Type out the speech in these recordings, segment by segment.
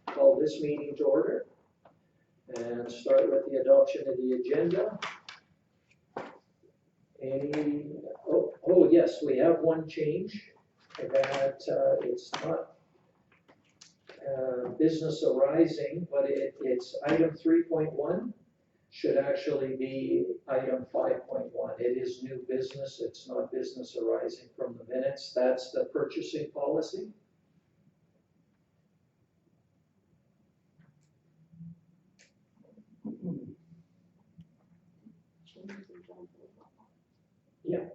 Call this meeting to order and start with the adoption of the agenda. Yes, we have one change that it's not business arising, but it's item 3.1 should actually be item 5.1. It is new business, it's not business arising from the minutes. That's the purchasing policy. Yeah.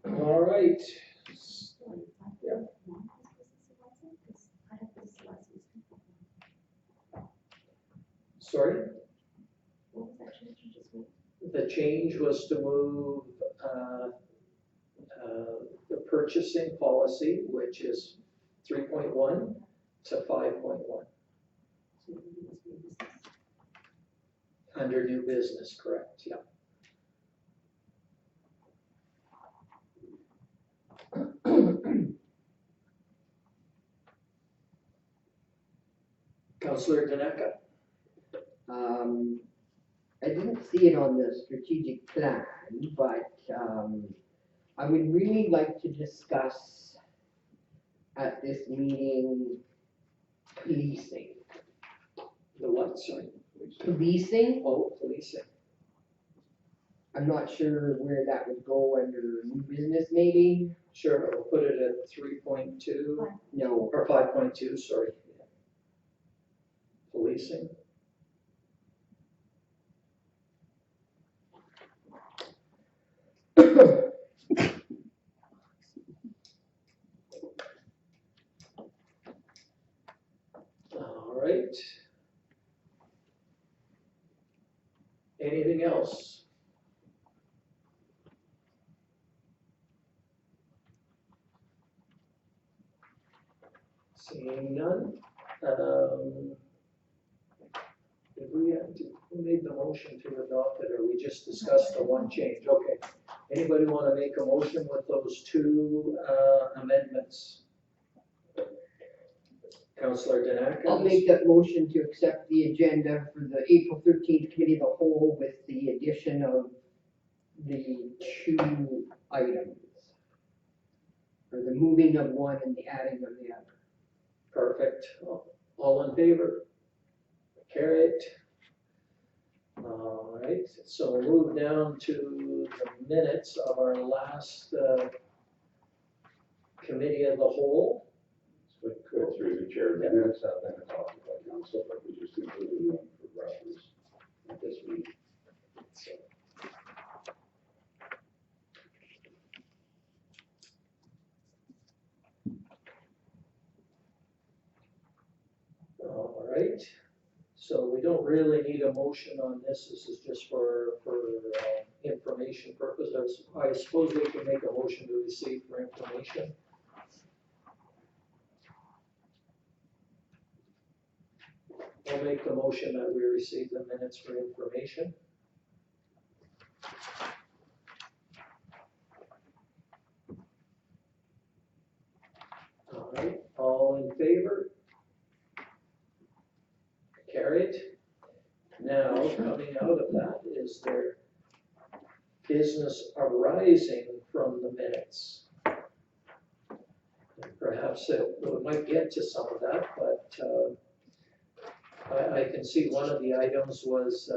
All right. Yeah. Sorry? What was that change you just made? The change was to move the purchasing policy, which is 3.1 to 5.1 So maybe it must be a business. under new business, correct? Yeah. Councillor Daneka? I didn't see it on the strategic plan, but I would really like to discuss at this meeting policing. The what, sorry? Policing, Oh, policing. I'm not sure where that would go under new business maybe, Sure, we'll put it at 3.2, no. or 5.2, sorry. Policing. All right. Anything else? Seeing none. Who made the motion to adopt it, or we just discussed the one change? Okay. Anybody want to make a motion with those two amendments? Councillor Danaka? I'll make that motion to accept the agenda for the April 13th committee of the whole with the addition of the two items. Or the moving of one and the adding of the other. Perfect. All in favor? Carried. All right, so we'll move down to the minutes of our last committee of the whole. So through the chair, the minutes have been adopted by council, but we just included them for reference at this meeting. All right, so we don't really need a motion on this. This is just for information purposes. I suppose we can make a motion to receive for information. I'll make the motion that we receive the minutes for information. All right, all in favor? Carried. Now, coming out of that, is there business arising from the minutes? Perhaps we might get to some of that, but I can see one of the items was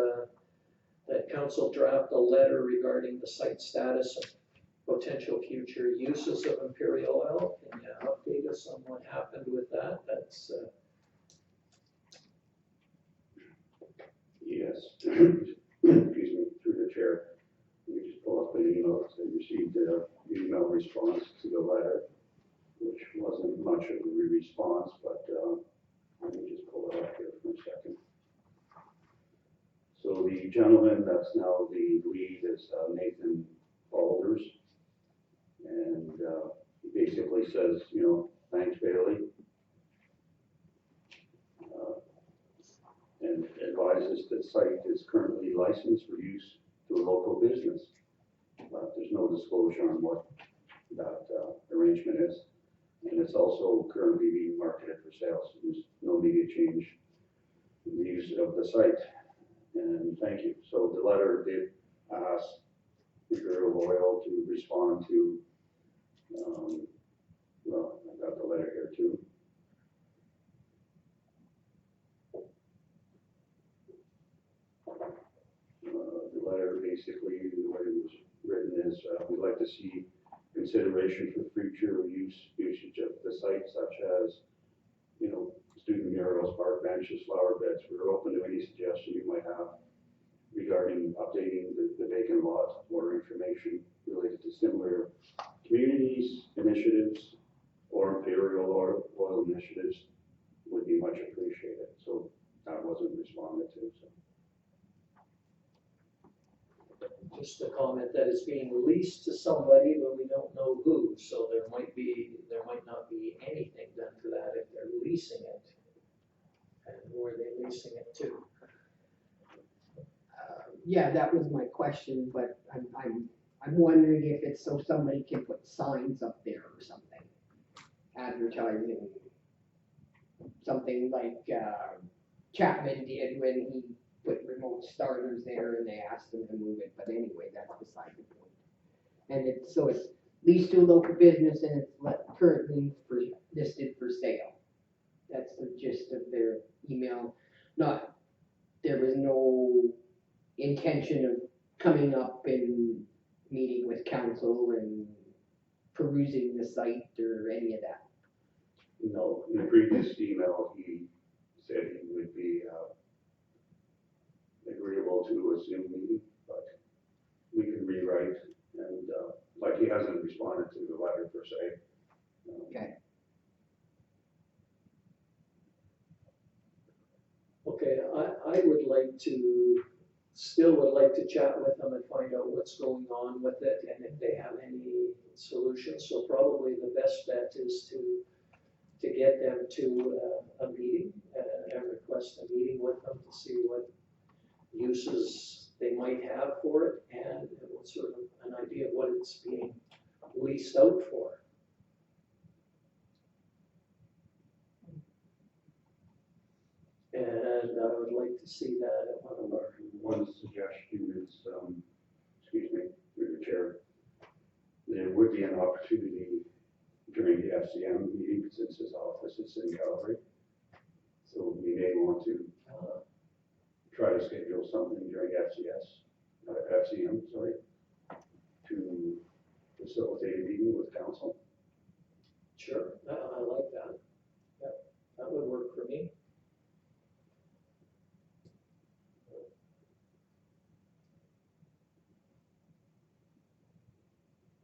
that council draft a letter regarding the site status and potential future uses of Imperial Oil. Can you update us on what happened with that? That's Yes, excuse me, through the chair. You just pull up an email, so you received an email response to the letter, which wasn't much of a response, but let me just pull it up here for a second. So the gentleman that's now the lead is Nathan Balders, and he basically says, you know, thanks Bailey. And advises that site is currently licensed for use to a business. But there's no disclosure on what that arrangement is. And it's also currently being marketed for sale, so there's no immediate change in the use of the site. And thank you. So the letter did ask Imperial Oil to respond to, well, I got the letter here too. The letter basically, the way it was written is, we'd like to see consideration for future usage of the site, such as, you know, student murals, park benches, flower beds. We're open to any suggestion you might have regarding updating the vacant lot or information related to similar communities, initiatives, or Imperial Oil initiatives would be much appreciated. So that wasn't responded to, so. Just a comment that it's being leased to somebody, but we don't know who, so there might not be anything done to that if they're leasing it. And who are they leasing it to? Yeah, that was my question, but I'm wondering if it's so somebody can put signs up there or something. Advertising, something like Chapman did when he put remote starters there and they asked him to move it, but anyway, that's beside the point. And it's leased to a local business and it's currently listed for sale. That's the gist of their email. There was no intention of coming up and meeting with council and perusing the site or any of that. No, in the previous email, he said he would be agreeable to a Zoom meeting, but we can rewrite and, like, he hasn't responded to the letter per se. Okay. Okay, I would like to, still would like to chat with them and find out what's going on with it and if they have any solutions. So probably the best bet is to get them to a meeting and request a meeting with them to see what uses they might have for it and what sort of an idea of what it's being leased out for. And I would like to see that at one of our, One suggestion is, excuse me, through the chair, there would be an opportunity during the FCM meeting, since his office is in Calgary. So we may want to try to schedule something during FCM, to facilitate a meeting with council. sure, I like that. Yeah, that would work for me.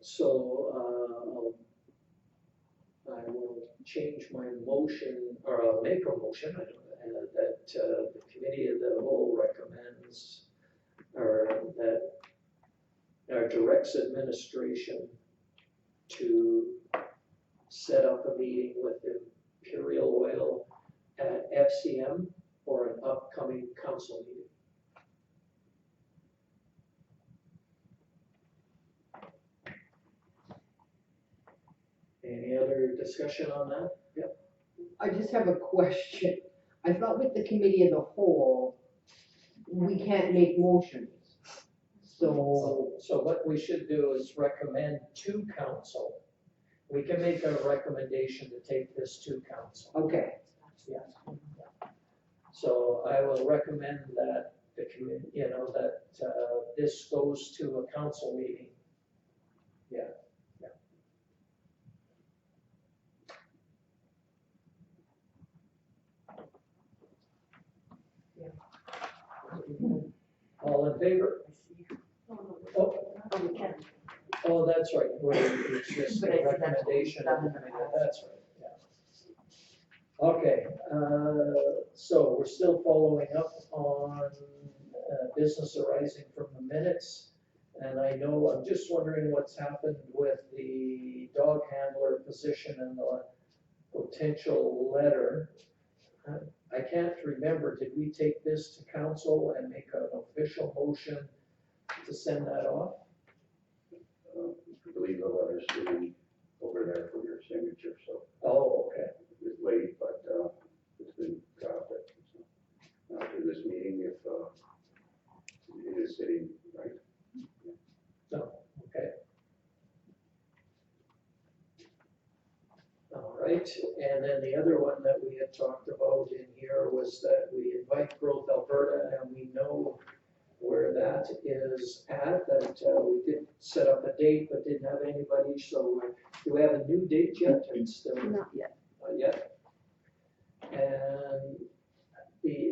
So, I will change my motion, or I'll make a motion, that the committee of the whole recommends, or that directs administration to set up a meeting with Imperial Oil at FCM or an upcoming council meeting. Any other discussion on that? Yep. I just have a question. I thought with the committee of the whole, we can't make motions. So, So what we should do is recommend to council. We can make a recommendation to take this to council. okay, Yes. So I will recommend that the committee, that this goes to a council meeting. Yeah. All in favor? Oh, we can. Oh, that's right, well, it's just But a I think that's what recommendation we've of the done in the committee, past. that's right, yeah. Okay, so we're still following up on business arising from the minutes. And I know, I'm just wondering what's happened with the dog handler position and the potential letter. I can't remember, did we take this to council and make an official motion to send that off? I believe the letter's sitting over there for your signature, so Oh, okay. it's late, but, it's been drafted. So after this meeting, if, it is sitting, right? No, okay. All right, and then the other one that we had talked about in here was that we invite Growth Alberta, and we know where that is at, that we did set up a date, but didn't have anybody, so do we have a new date yet, or it's still? Not yet. Not yet. And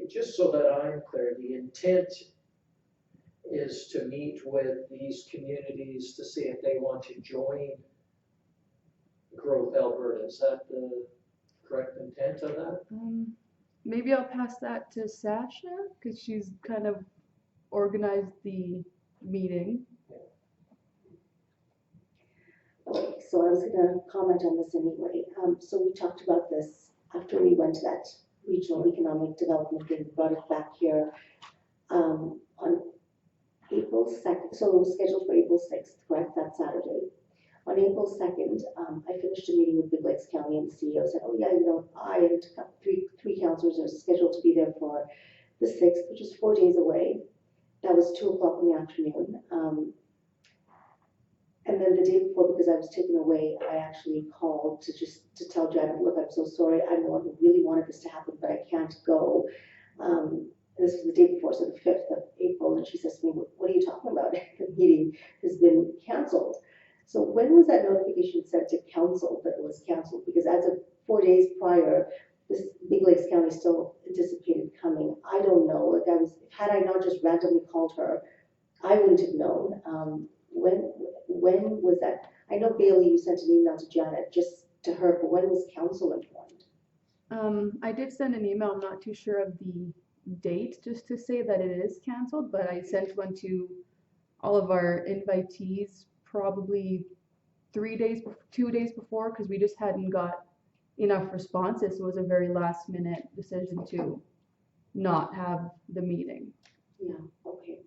just so that I'm clear, the intent is to meet with these communities to see if they want to join Growth Alberta. Is that the correct intent of that? Maybe I'll pass that to Sasha, because she's kind of organized the meeting. Okay, so I was gonna comment on this anyway. So we talked about this after we went to that regional economic development thing, brought it back here, on April 2nd, so it was scheduled for April 6th, correct, that Saturday. On April 2nd, I finished a meeting with Big Lakes County, and the CEO said, oh yeah, I and three councillors are scheduled to be there for the 6th, which is 4 days away. That was 2 o'clock in the afternoon. And then the day before, because I was taken away, I actually called to tell Janet, look, I'm so sorry, I'm the one who really wanted this to happen, but I can't go. This was the day before, so the 5th of April, and she says to me, what are you talking about? The meeting has been canceled. So when was that notification sent to council that it was canceled? Because as of 4 days prior, this Big Lakes County still anticipated coming. I don't know, like had I not just randomly called her, I wouldn't have known. When was that? I know Bailey, you sent an email to Janet, just to her, but when was council informed? I did send an email, I'm not too sure of the date, just to say that it is canceled, but I sent one to all of our invitees probably 2 days before, because we just hadn't got enough responses. So it was a very last minute decision to not have the meeting. Yeah, okay.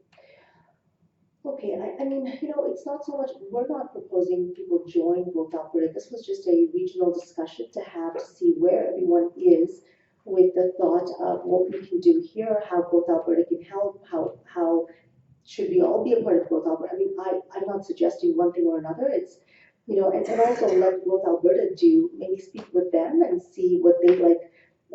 Okay, I mean, it's not so much, we're not proposing people join Growth Alberta. This was just a regional discussion to have to see where everyone is with the thought of what we can do here, how Growth Alberta can help, how should we all be a part of Growth Alberta? I mean, I'm not suggesting one thing or another. It's, and also let Growth Alberta maybe speak with them and see what they'd like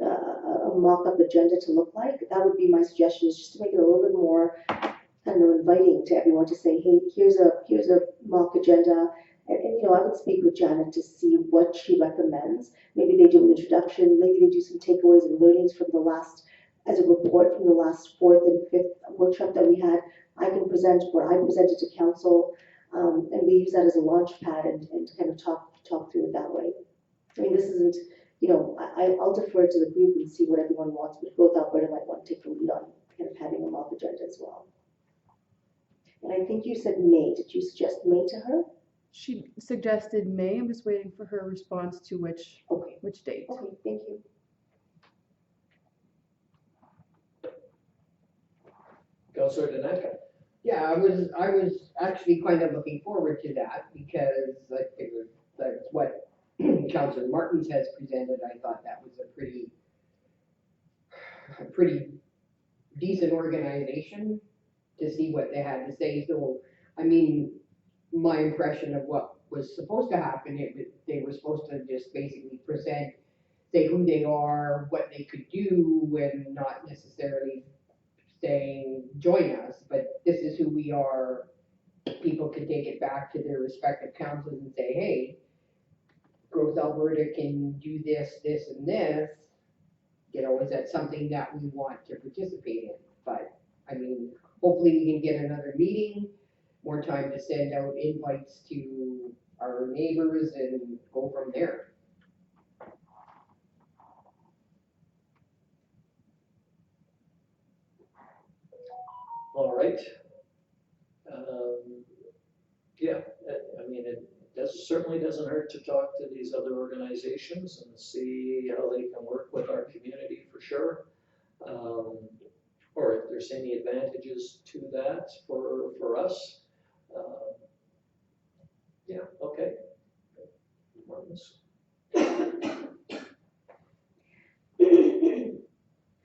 a mock-up agenda to look like. That would be my suggestion, is just to make it a little bit more, I don't know, inviting to everyone to say, hey, here's a mock agenda. And I would speak with Janet to see what she recommends. Maybe they do an introduction, maybe they do some takeaways and learnings from as a report from the last 4th and 5th workshop that we had. I can present where I presented to council, and we use that as a launch pad and kind of talk through it that way. I mean, this isn't, I'll defer to the group and see what everyone wants, but Growth Alberta might want to take the lead on kind of having a mock agenda as well. And I think you said May. Did you suggest May to her? She suggested May. I'm just waiting for her response to which date. Okay, thank you. Councillor Daneka? Yeah, I was actually kind of looking forward to that, because I figured that's what Councillor Martins has presented. I thought that was a pretty decent organization to see what they had to say. So, I mean, my impression of what was supposed to happen, they were supposed to just basically present, say who they are, what they could do, and not necessarily saying join us, but this is who we are. People can take it back to their respective councils and say, hey, Growth Alberta can do this, this, and this. Is that something that we want to participate in? But I mean, hopefully we can get another meeting, more time to send out invites to our neighbors and go from there. All right. Yeah, I mean, it certainly doesn't hurt to talk to these other organizations and see how they can work with our community, for sure. or if there's any advantages to that for us. Yeah, okay. Marvelous.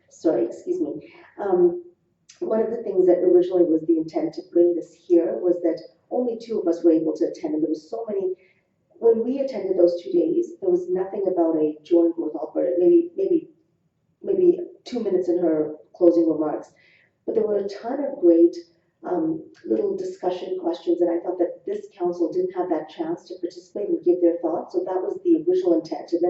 Sorry, excuse me. One of the things that originally was the intent to bring this here was that only 2 of us were able to attend, and there was so many. When we attended those 2 days, there was nothing about a join growth Alberta. Maybe 2 minutes in her closing remarks, but there were a ton of great little discussion questions, and I thought that this council didn't have that chance to participate and give their thoughts. So that was the original intent. And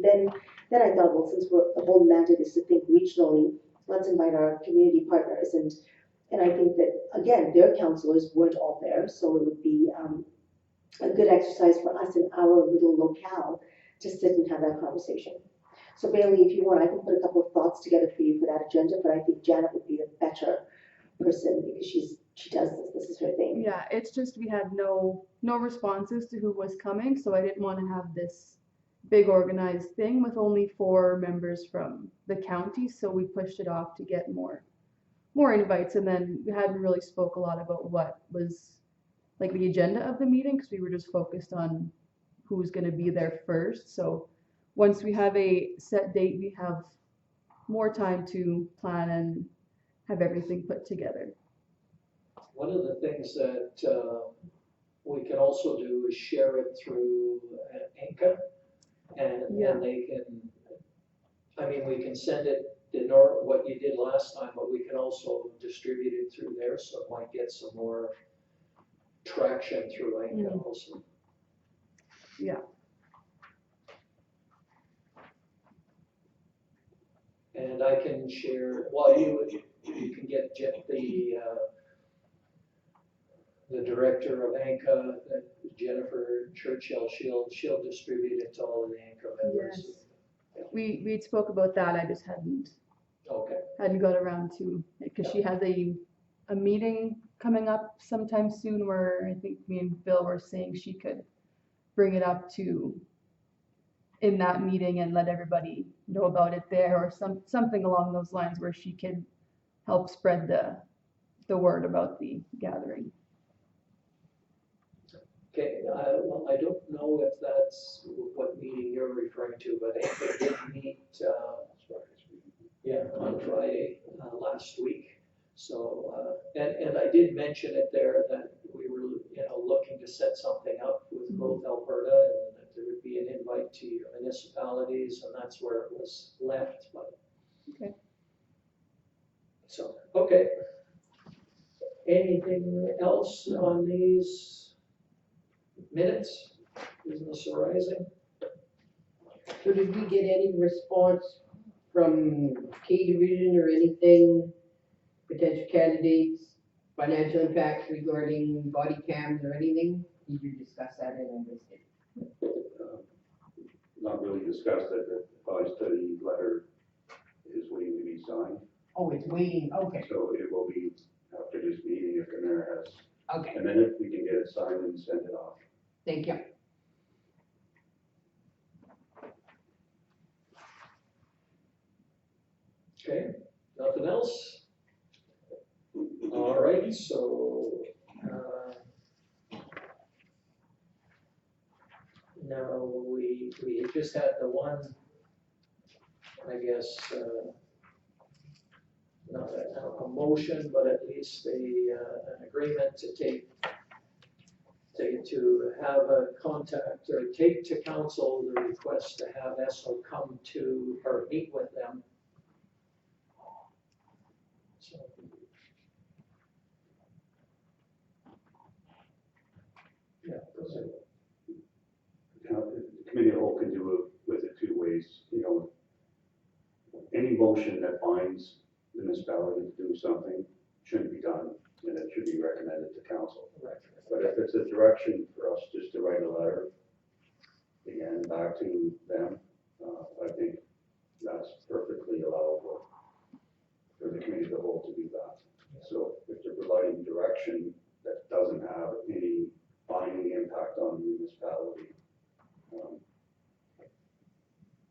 then I thought, well, since the whole mandate is to think regionally, let's invite our community partners. And I think that, again, their councillors weren't all there, so it would be a good exercise for us in our little locale to sit and have that conversation. So Bailey, if you want, I can put a couple of thoughts together for you for that agenda, but I think Janet would be the better person because she does this is her thing. Yeah, it's just we had no responses to who was coming, so I didn't want to have this big organized thing with only 4 members from the county, so we pushed it off to get more invites, and then we hadn't really spoke a lot about what was like the agenda of the meeting because we were just focused on who's going to be there first. So once we have a set date, we have more time to plan and have everything put together. One of the things that we can also do is share it through Anchor, and they can, I mean, we can send it what you did last time, but we can also distribute it through there, so it might get some more traction through Anchor also. Yeah. And I can share, well, you can get the director of ANCA, Jennifer Churchill, she'll distribute it to all of the ANCA members. Yes. We spoke about that. I just hadn't got around to it because she has a meeting coming up sometime soon where I think me and Bill were saying she could bring it up in that meeting and let everybody know about it there, or something along those lines where she could help spread the word about the gathering. Okay, well, I don't know if that's what meeting you're referring to, but ANCA did meet on Friday last week. So, and I did mention it there that we were, looking to set something up with Growth Alberta, and that there would be an invite to your municipalities, and that's where it was left. But okay. So, okay. Anything else on these minutes? Business arising? So did we get any response from K Division or anything, potential candidates, financial impacts regarding body cams or anything? Did you discuss that and I missed it? Not really discussed it, the body study letter is waiting to be signed. Oh, it's waiting, okay, So it will be after this meeting if the mayor has okay, a minute, we can get it signed and send it off. thank you. Okay, nothing else? All right, so, now we just had the one, I guess, not a motion, but at least an agreement to have a contact or take to council the request to have ESSO come to or meet with them. So, yeah, those are- The committee of the whole can do it with it 2 ways, any motion that binds the municipality to do something shouldn't be done, and it should be recommended to council. right. But if it's a direction for us just to write a letter, again, back to them, I think that's perfectly allowable for the committee of the whole to do that. So if they're providing direction that doesn't have any binding impact on the municipality,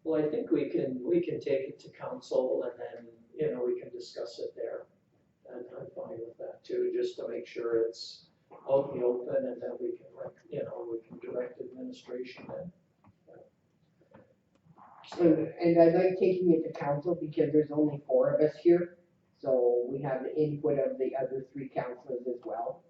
Well, I think we can take it to council and then you know, we can discuss it there. And I'm fine with that too, just to make sure it's out in the open and that we can, you know, we can direct administration in. And I like taking it to council because there's only 4 of us here. So we have the input of the other 3 councilors as well.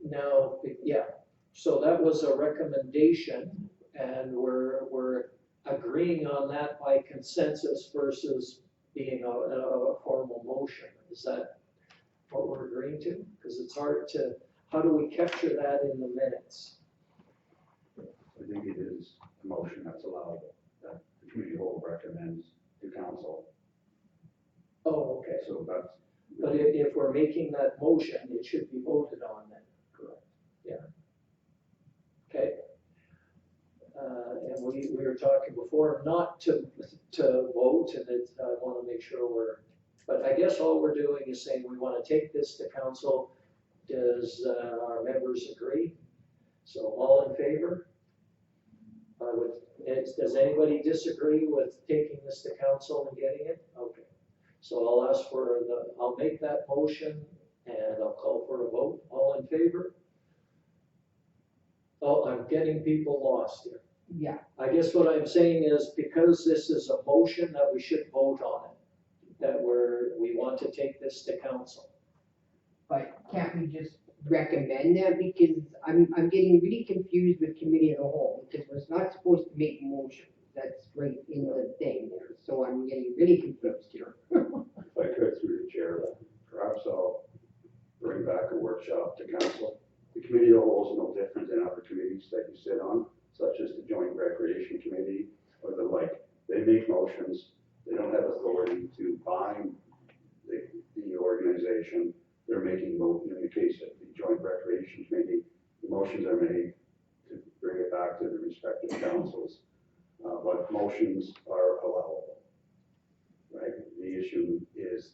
Now, yeah, so that was a recommendation, and we're agreeing on that by consensus versus being a formal motion. Is that what we're agreeing to? Because it's hard to, how do we capture that in the minutes? I think it is a motion that's allowable, that the committee whole recommends to council. Oh, okay, So that's. but if we're making that motion, it should be voted on then. Correct. Okay. And we were talking before not to vote, and I want to make sure but I guess all we're doing is saying we want to take this to council. Does our members agree? So all in favor? Does anybody disagree with taking this to council and getting it? Okay. So I'll ask I'll make that motion and I'll call for a vote. All in favor? Oh, I'm getting people lost here. Yeah, I guess what I'm saying is because this is a motion that we should vote on it, that we want to take this to council. but can't we just recommend that? Because I'm getting really confused with committee of the whole, because we're not supposed to make motions. That's right in the thing there, so I'm getting really confused here. If I could, through the chair, perhaps I'll bring back a workshop to council. The committee of the whole is no different than other committees that you sit on, such as the Joint Recreation Committee or the like. They make motions. They don't have authority to bind the organization. They're making, in the case of the Joint Recreation Committee, the motions are made to bring it back to the respective councils. But motions are allowable, right? The issue is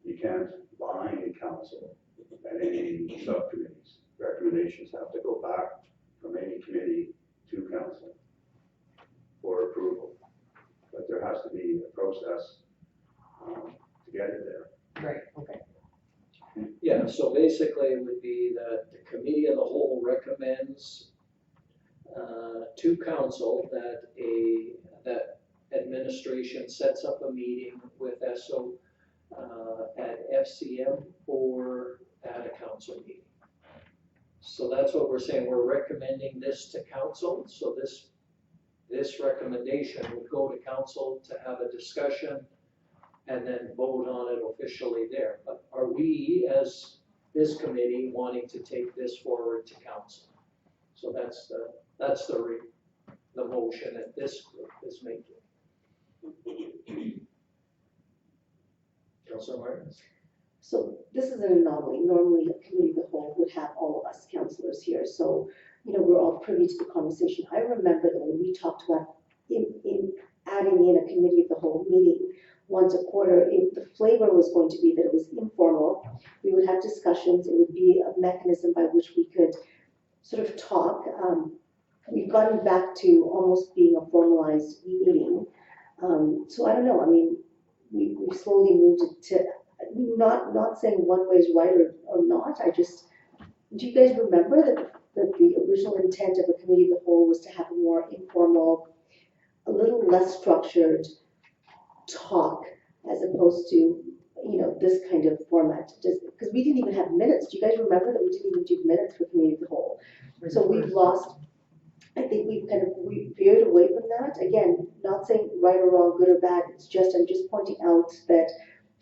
you can't bind council and any subcommittees. Recommendations have to go back from any committee to council for approval. But there has to be a process to get it there. Right, okay. Yeah, so basically it would be that the committee of the whole recommends to council that administration sets up a meeting with SO at FCM or at a council meeting. So that's what we're saying. We're recommending this to council. So this recommendation would go to council to have a discussion and then vote on it officially there. But are we, as this committee, wanting to take this forward to council? So that's the motion that this group is making. Councilor Martins? So this is an anomaly. Normally, a committee of the whole would have all of us councillors here. So, you know, we're all privy to the conversation. I remember that when we talked about in adding in a committee of the whole meeting once a quarter, the flavor was going to be that it was informal. We would have discussions. It would be a mechanism by which we could sort of talk. We've gotten back to almost being a formalized meeting. So I don't know. I mean, we've slowly moved it to not saying one way is right or not. Do you guys remember that the original intent of a committee of the whole was to have a more informal, a little less structured talk as opposed to, you know, this kind of format? Because we didn't even have minutes. Do you guys remember that we didn't even do minutes for committee of the whole? So we've lost, I think we veered away from that. Again, not saying right or wrong, good or bad. I'm just pointing out that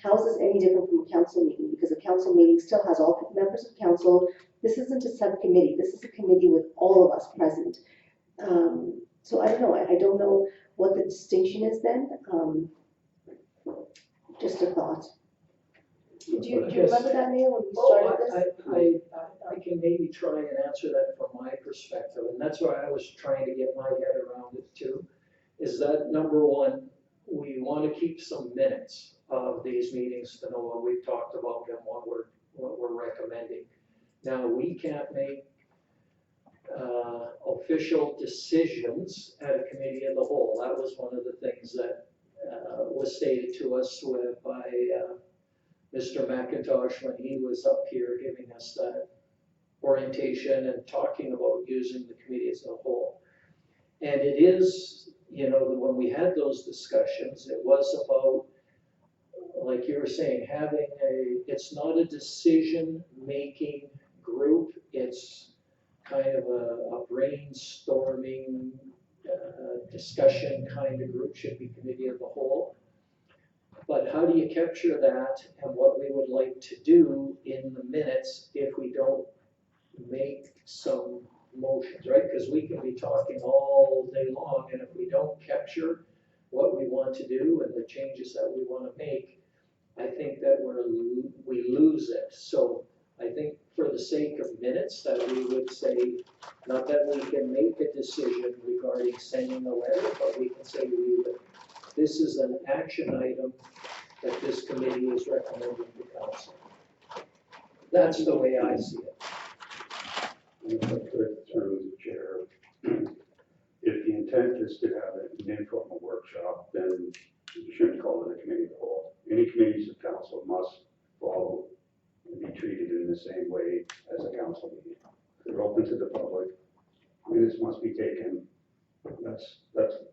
how is this any different from a council meeting? Because a council meeting still has all members of council. This isn't a subcommittee. This is a committee with all of us present. So I don't know. I don't know what the distinction is then. Just a thought. Do you remember that, Mayor, when we started this? I can maybe try and answer that from my perspective, and that's why I was trying to get my head around it too, is that number one, we want to keep some minutes of these meetings to know what we've talked about and what we're recommending. Now, we can't make official decisions at a committee of the whole. That was one of the things that was stated to us by Mr. McIntosh when he was up here giving us that orientation and talking about using the committee as a whole. And it is, when we had those discussions, it was about, like you were saying, it's not a decision-making group, it's kind of a brainstorming, discussion kind of group, should be committee of the whole. But how do you capture that and what we would like to do in the minutes if we don't make some motions, right? Because we can be talking all day long, and if we don't capture what we want to do and the changes that we want to make, I think that we lose it. So I think for the sake of minutes, that we would say, not that we can make a decision regarding sending a letter, but we can say this is an action item that this committee is recommending to council. That's the way I see it. If I could, through the chair, if the intent is to have an informal workshop, then you shouldn't call it a committee of the whole. Any committees of council must follow and be treated in the same way as a council meeting. They're open to the public. Minutes must be taken. That's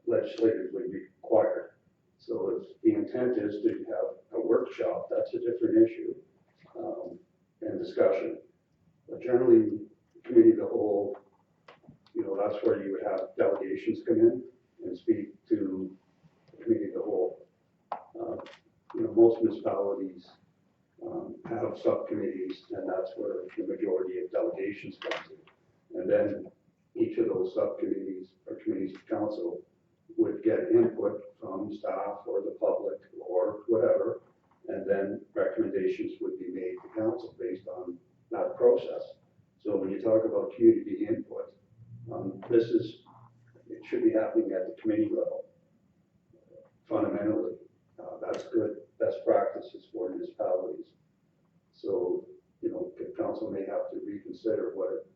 legislatively required. So if the intent is to have a workshop, that's a different issue and discussion. But generally, committee of the whole, that's where you would have delegations come in and speak to the committee of the whole. Most municipalities have subcommittees, and that's where the majority of delegations come to. And then each of those subcommittees or committees of council would get input from staff or the public or whatever, and then recommendations would be made to council based on that process. So when you talk about community input, it should be happening at the committee level. Fundamentally, that's good best practices for municipalities. So, council may have to reconsider what it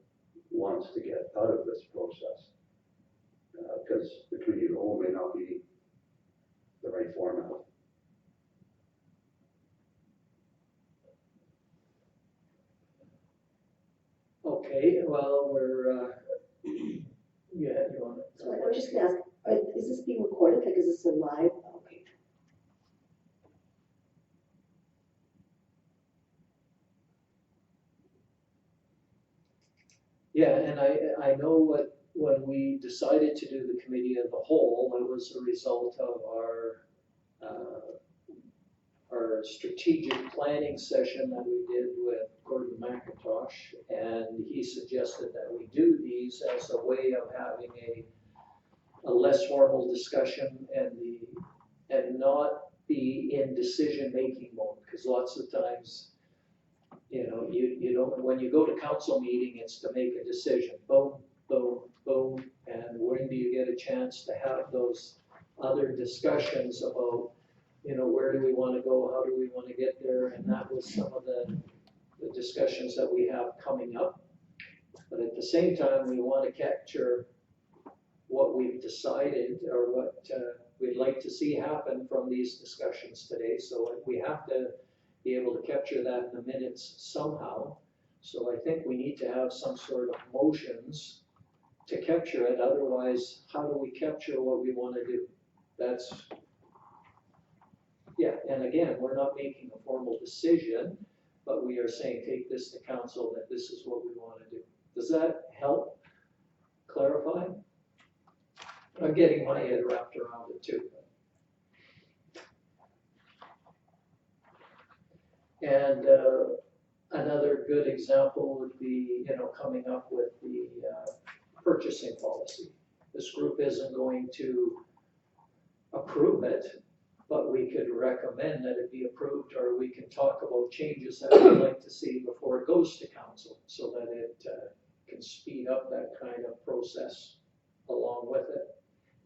wants to get out of this process. Because the committee of the whole may not be the right format. Okay, well, you want to? So I was just gonna ask, is this being recorded? Like, is this a live? Okay. Yeah, and I know when we decided to do the committee of the whole, it was a result of our strategic planning session that we did with Gordon McIntosh, and he suggested that we do these as a way of having a less formal discussion and not be in decision-making mode, because lots of times, you don't, when you go to council meeting, it's to make a decision, boom, boom, boom, and when do you get a chance to have those other discussions about, where do we want to go, how do we want to get there, and that was some of the discussions that we have coming up. But at the same time, we want to capture what we've decided or what we'd like to see happen from these discussions today. So we have to be able to capture that in the minutes somehow. So I think we need to have some sort of motions to capture it. Otherwise, how do we capture what we want to do? Yeah, and again, we're not making a formal decision, but we are saying, take this to council, that this is what we want to do. Does that help clarify? I'm getting my head wrapped around it too. And another good example would be, coming up with the purchasing policy. This group isn't going to approve it, but we could recommend that it be approved, or we can talk about changes that we'd like to see before it goes to council, so that it can speed up that kind of process along with it.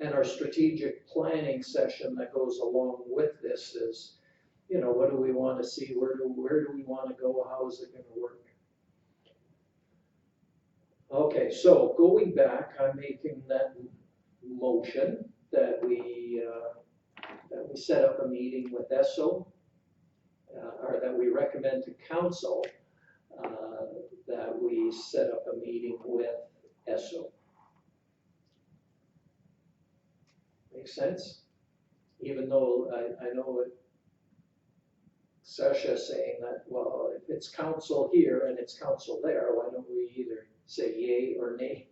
And our strategic planning session that goes along with this is, what do we want to see? Where do we want to go? How is it going to work? Okay, so going back, I'm making that motion that we set up a meeting with ESSO, or that we recommend to council, that we set up a meeting with ESSO. Make sense? Even though I know it, Sasha saying that, well, if it's council here and it's council there, why don't we either say yay or nay?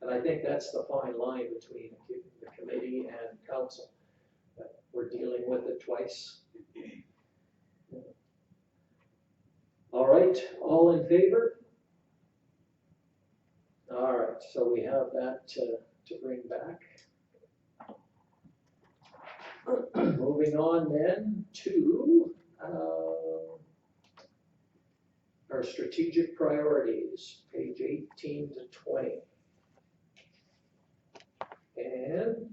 And I think that's the fine line between the committee and council. But we're dealing with it twice. All right, all in favor? All right, so we have that to bring back. Moving on then to our strategic priorities, page 18 to 20. And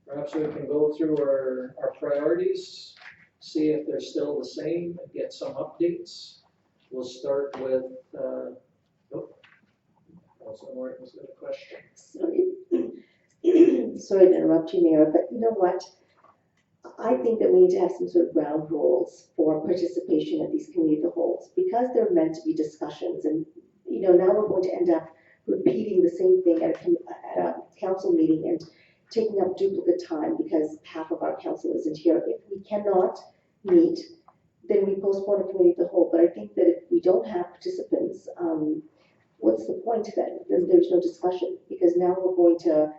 perhaps we can go through our priorities, see if they're still the same, and get some updates. We'll start with, Councilor Morton's got a question. Sorry to interrupt you, Mayor, but you know what? I think that we need to have some sort of ground rules for participation at these committee of the wholes, because they're meant to be discussions, and you know, now we're going to end up repeating the same thing at a council meeting and taking up duplicate time because half of our council isn't here. If we cannot meet, then we postpone a committee of the whole. But I think that if we don't have participants, what's the point then? Then there's no discussion, because now we're going to,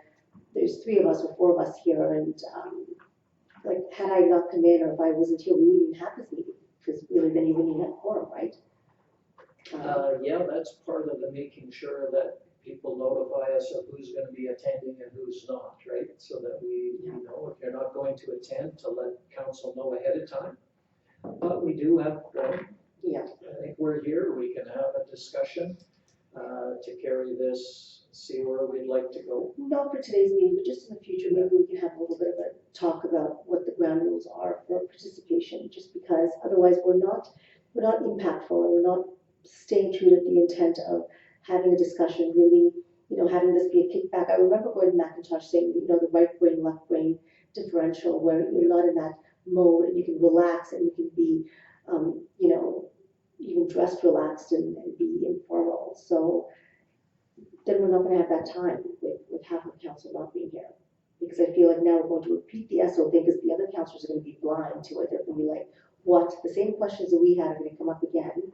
there's 3 of us or 4 of us here, and like, had I not come in or if I wasn't here, we wouldn't even have this meeting, because really then you wouldn't even have quorum, right? Yeah, that's part of the making sure that people notify us of who's gonna be attending and who's not, right? So that we know if you're not going to attend, to let council know ahead of time. But we do have quorum. Yeah. I think we're here, we can have a discussion to carry this, see where we'd like to go. Not for today's meeting, but just in the future, maybe we can have a little bit of a talk about what the ground rules are for participation, just because otherwise we're not impactful, and we're not staying true to the intent of having a discussion, really, you know, having this be a kickback. I remember Gordon McIntosh saying, you know, the right brain, left brain differential, where you're not in that mode and you can relax and you can be, you know, you can dress relaxed and be informal. So then we're not going to have that time with half of council not being here. Because I feel like now we're going to repeat the ESSO thing, because the other councillors are going to be blind to it. They're going to be like, what? The same questions that we had are going to come up again.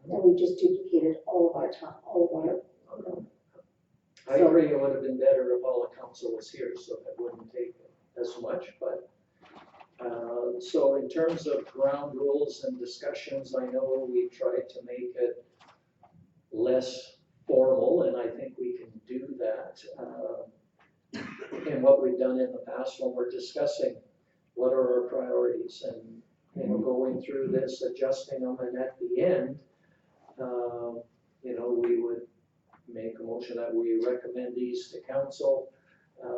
And we just duplicated all of our time, all of our, you know. I agree, it would have been better if all the council was here, so that wouldn't take as much, but, so in terms of ground rules and discussions, I know we tried to make it less formal, and I think we can do that. And what we've done in the past when we're discussing what are our priorities, and, you know, going through this, adjusting them, and at the end, you know, we would make a motion that we recommend these to council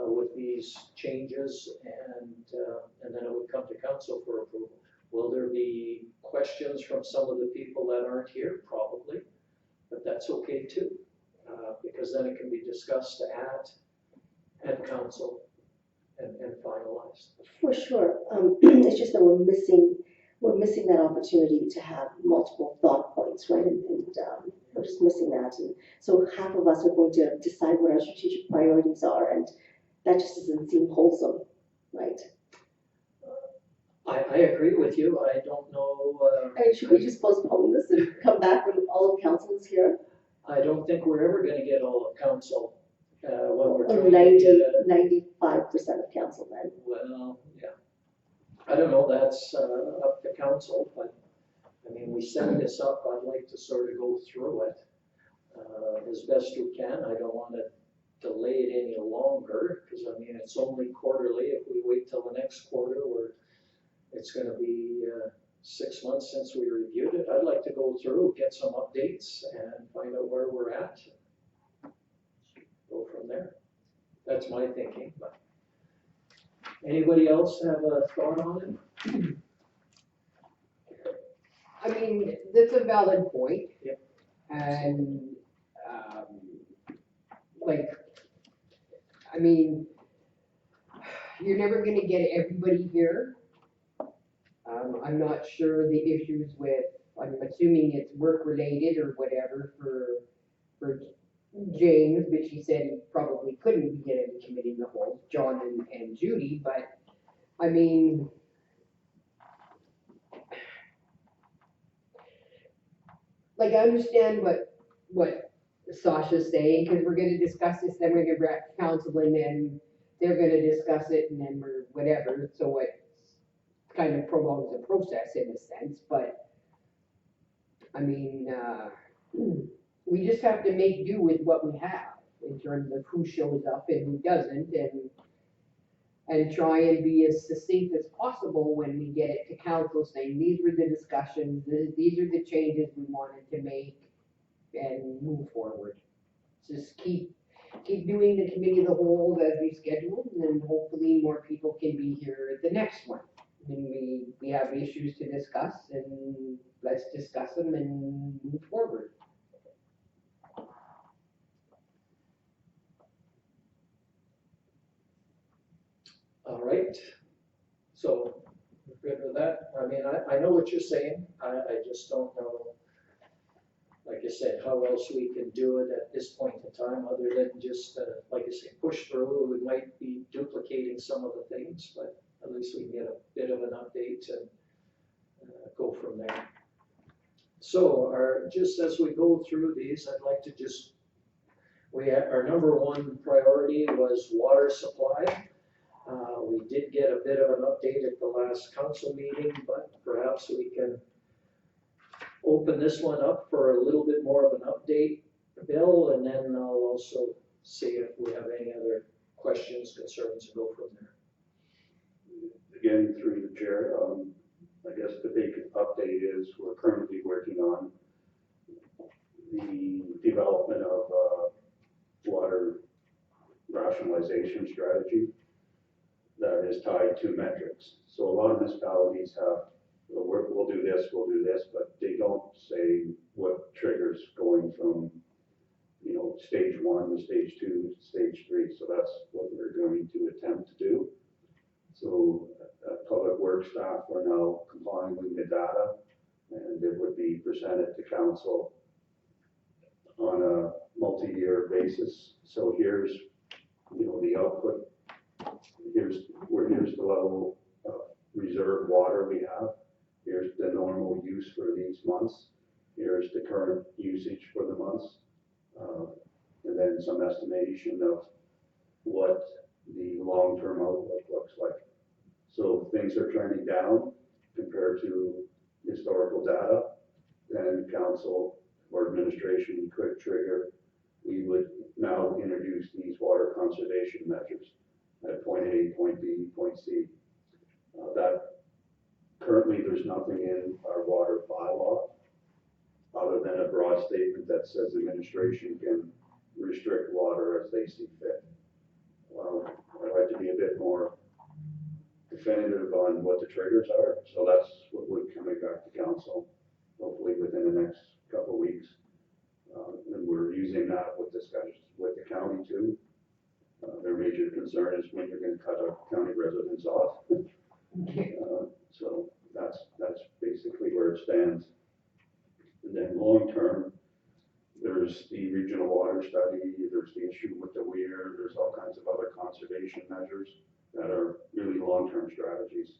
with these changes, and then it would come to council for approval. Will there be questions from some of the people that aren't here? Probably, but that's okay too, because then it can be discussed at council and finalized. For sure. It's just that we're missing that opportunity to have multiple thought points, right? And we're just missing that. And so half of us are going to decide what our strategic priorities are, and that just doesn't seem wholesome, right? I agree with you. I don't know. I mean, should we just postpone this and come back when all of council is here? I don't think we're ever going to get all of council when we're Or trying to 95% of council then. Well, yeah. I don't know, that's up to council, but, I mean, we set this up, I'd like to sort of go through it as best we can. I don't want to delay it any longer, because, I mean, it's only quarterly. If we wait till the next quarter, it's going to be 6 months since we reviewed it. I'd like to go through, get some updates, and find out where we're at. Go from there. That's my thinking, but. Anybody else have a thought on it? I mean, that's a valid point. Yep. And, like, I mean, you're never gonna get everybody here. I'm not sure the issues with, I'm assuming it's work-related or whatever for James, but she said he probably couldn't get any committee in the whole, John and Judy, but, I mean, like, I understand what Sasha's saying, because we're gonna discuss this, then we're gonna bring it to council, and then they're gonna discuss it, and then we're whatever, so it kind of prolongs the process in a sense, but, I mean, we just have to make do with what we have in terms of who shows up and who doesn't, and try and be as succinct as possible when we get it to council, saying, these were the discussions, these are the changes we wanted to make, and move forward. Just keep doing the committee of the whole as we scheduled, and then hopefully more people can be here at the next one. And we have issues to discuss, and let's discuss them and move forward. All right, so we're good with that. I mean, I know what you're saying. I just don't know, like I said, how else we can do it at this point in time, other than just, like I say, push through. We might be duplicating some of the things, but at least we can get a bit of an update and go from there. So just as we go through these, I'd like to just, our number one priority was water supply. We did get a bit of an update at the last council meeting, but perhaps we can open this one up for a little bit more of an update, Bill, and then I'll also see if we have any other questions, concerns, and go from there. Again, through the chair, I guess the big update is we're currently working on the development of water rationalization strategy that is tied to metrics. So a lot of municipalities have, we'll do this, but they don't say what triggers going from, stage 1 to stage 2 to stage 3. So that's what we're going to attempt to do. So public works staff are now compiling the data, and it would be presented to council on a multi-year basis. So here's, the output. Here's the level of reserve water we have. Here's the normal use for these months. Here's the current usage for the months. And then some estimation of what the long-term outlook looks like. So things are trending down compared to historical data, then council or administration could trigger, we would now introduce these water conservation measures at point A, point B, point C. That currently there's nothing in our water bylaw other than a broad statement that says administration can restrict water as they see fit. I'd like to be a bit more definitive on what the triggers are, so that's what we're coming back to council, hopefully within the next couple of weeks. And we're using that with discussions with the county too. Their major concern is when you're going to cut our county residents off. So that's basically where it stands. And then long term, there's the regional water study, there's the issue with the weir, there's all kinds of other conservation measures that are really long-term strategies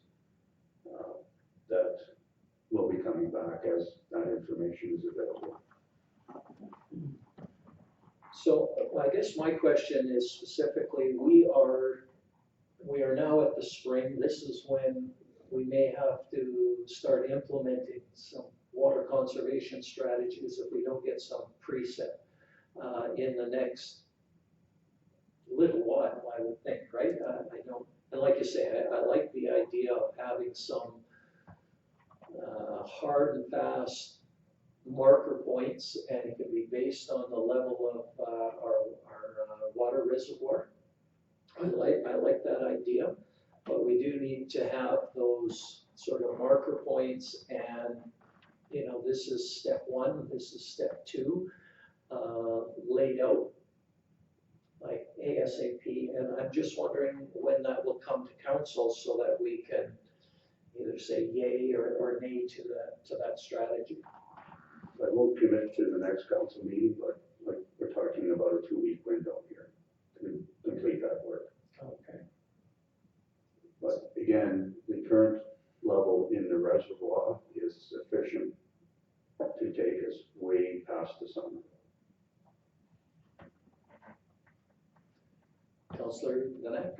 that will be coming back as that information is available. So I guess my question is specifically, we are now at the spring. This is when we may have to start implementing some water conservation strategies if we don't get some preset in the next little while, I would think, right? I don't, and like you say, I like the idea of having some hard and fast marker points, and it can be based on the level of our water reservoir. I like that idea, but we do need to have those sort of marker points and, this is step one, this is step two, laid out like ASAP, and I'm just wondering when that will come to council so that we can either say yay or nay to that strategy. I won't commit to the next council meeting, but like, we're talking about a 2-week window here to complete that work. Okay. But again, the current level in the reservoir is sufficient to take us way past the summer. Councillor Danac?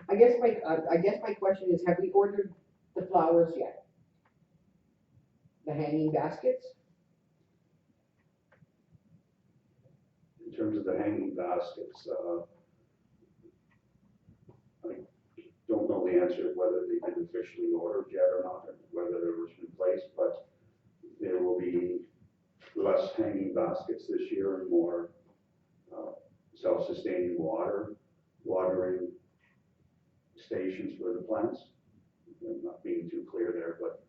I guess my question is, have we ordered the flowers yet? The hanging baskets? In terms of the hanging baskets, I don't know the answer of whether they've been officially ordered yet or not, or whether it was replaced, but there will be less hanging baskets this year and more self-sustaining watering stations for the plants. I'm not being too clear there, but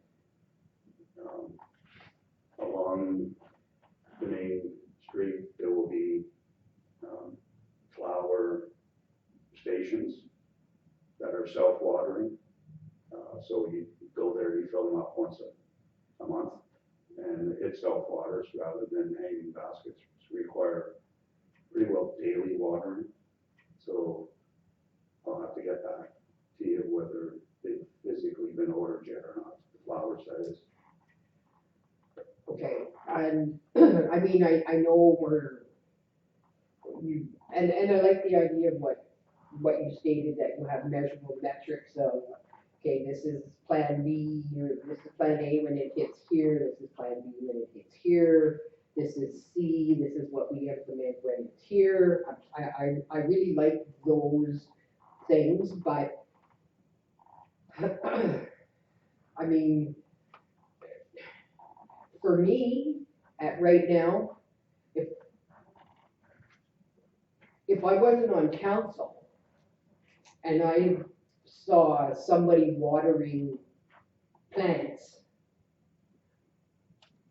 along the main street, there will be flower stations that are self-watering. So you go there, you fill them up once a month, and it self-waters rather than hanging baskets, which require pretty well daily watering. So I'll have to get back to you whether they've physically been ordered yet or not, the flowers that is. Okay, and I mean, I know and I like the idea of what you stated, that you have measurable metrics of, okay, this is plan B, or this is plan A when it hits here, this is plan B when it hits here, this is C, this is what we implement when it's here. I really like those things, but I mean, for me, at right now, if I wasn't on council and I saw somebody watering plants,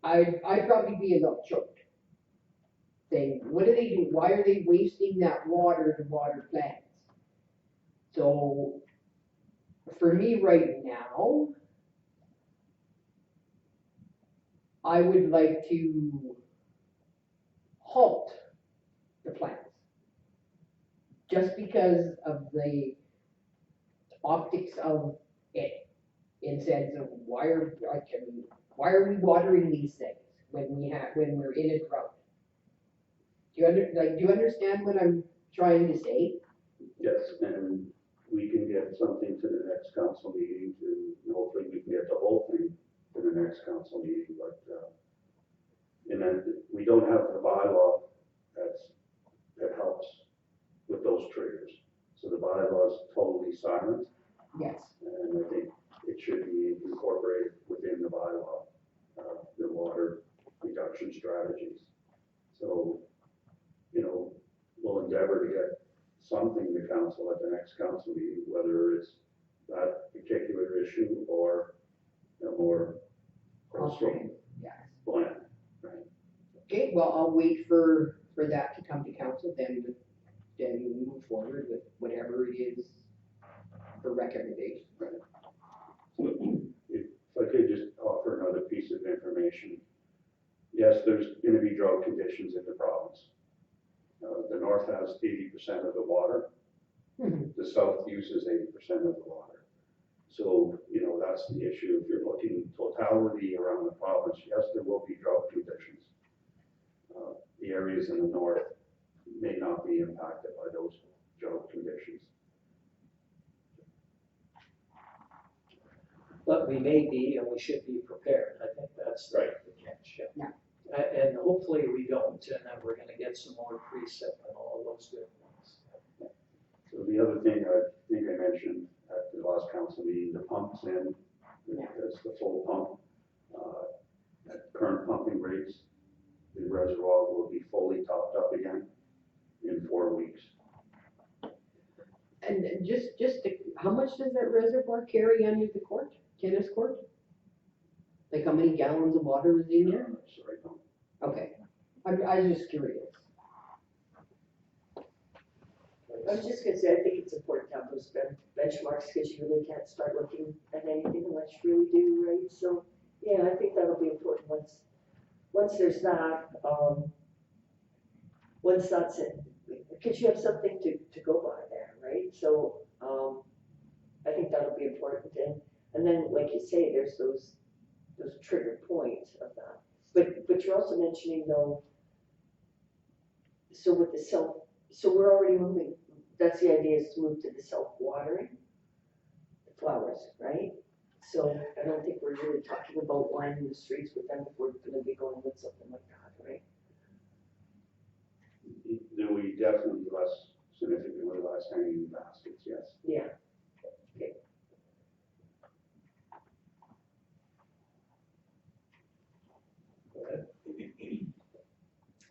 I'd probably be a little choked. Saying, what do they do? Why are they wasting that water to water plants? So, for me right now, I would like to halt the plants. Just because of the optics of it, in sense of why are we watering these things when we're in a drought? Do you understand what I'm trying to say? Yes, and we can get something to the next council meeting hopefully we can get the whole thing to the next council meeting, but, and then we don't have the bylaw that helps with those triggers. So the bylaw is totally silent, Yes. and I think it should be incorporated within the bylaw, the water reduction strategies. So, we'll endeavor to get something to council at the next council meeting, whether it's that particular issue or a more Cross-trained, yes. plan. Okay, well, I'll wait for that to come to council, then move forward with whatever it is for recommendation. If I could just offer another piece of information. Yes, there's going to be drought conditions in the province. The north has 80% of the water. The south uses 80% of the water. So, that's the issue. If you're looking totality around the province, yes, there will be drought conditions. The areas in the north may not be impacted by those drought conditions. But we may be, and we should be prepared. I think that's the catch. Yeah. And hopefully we don't, and then we're gonna get some more precip and all of those good things. So the other thing I think I mentioned at the last council meeting, the pumps in, that's the full pump. At current pumping rates, the reservoir will be fully topped up again in 4 weeks. And just to, how much does that reservoir carry under the court, tennis court? Like how many gallons of water is in there? Sorry, no. Okay, I was just curious. I was just gonna say, I think it's important to have those benchmarks, because you really can't start looking at anything unless you really do, right? So, yeah, I think that'll be important once there's that, once that's it, because you have something to go by there, right? So, I think that'll be important, and then, like you say, there's those trigger points of that. But you're also mentioning though, so with the so we're already moving, that's the idea, is to move to the self-watering, the flowers, right? So I don't think we're really talking about lining the streets with them if we're gonna be going with something like that, right? There will be definitely significantly less hanging baskets, yes. Yeah.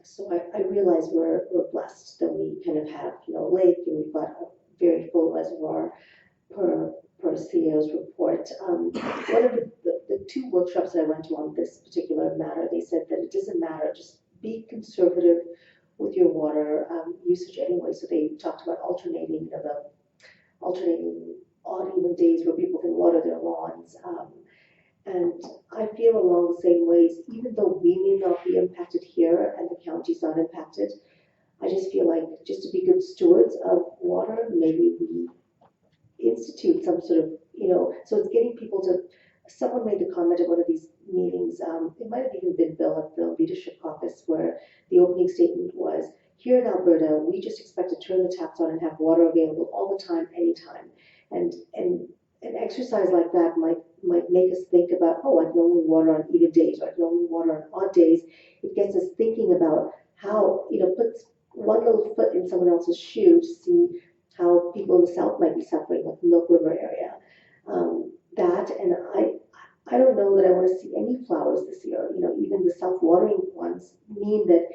So I realize we're blessed that we kind of have, you know, a lake and we've got a very full reservoir per CEO's report. One of the two workshops that I went to on this particular matter, they said that it doesn't matter, just be conservative with your water usage anyway. So they talked about alternating, you know, alternating odd even days where people can water their lawns. And I feel along the same ways, even though we may not be impacted here and the county's not impacted, I just feel like just to be good stewards of water, maybe we institute some sort of, you know, so it's getting people to, someone made the comment at one of these meetings, it might have even been Bill at the Leadership Caucus, where the opening statement was, here in Alberta, we just expect to turn the taps on and have water available all the time, anytime. And an exercise like that might make us think about, oh, I can only water on even days, or I can only water on odd days. It gets us thinking about how, you know, puts one little foot in someone else's shoe to see how people in the south might be suffering, like the Milk River area. That, and I don't know that I want to see any flowers this year. You know, even the self-watering ones mean that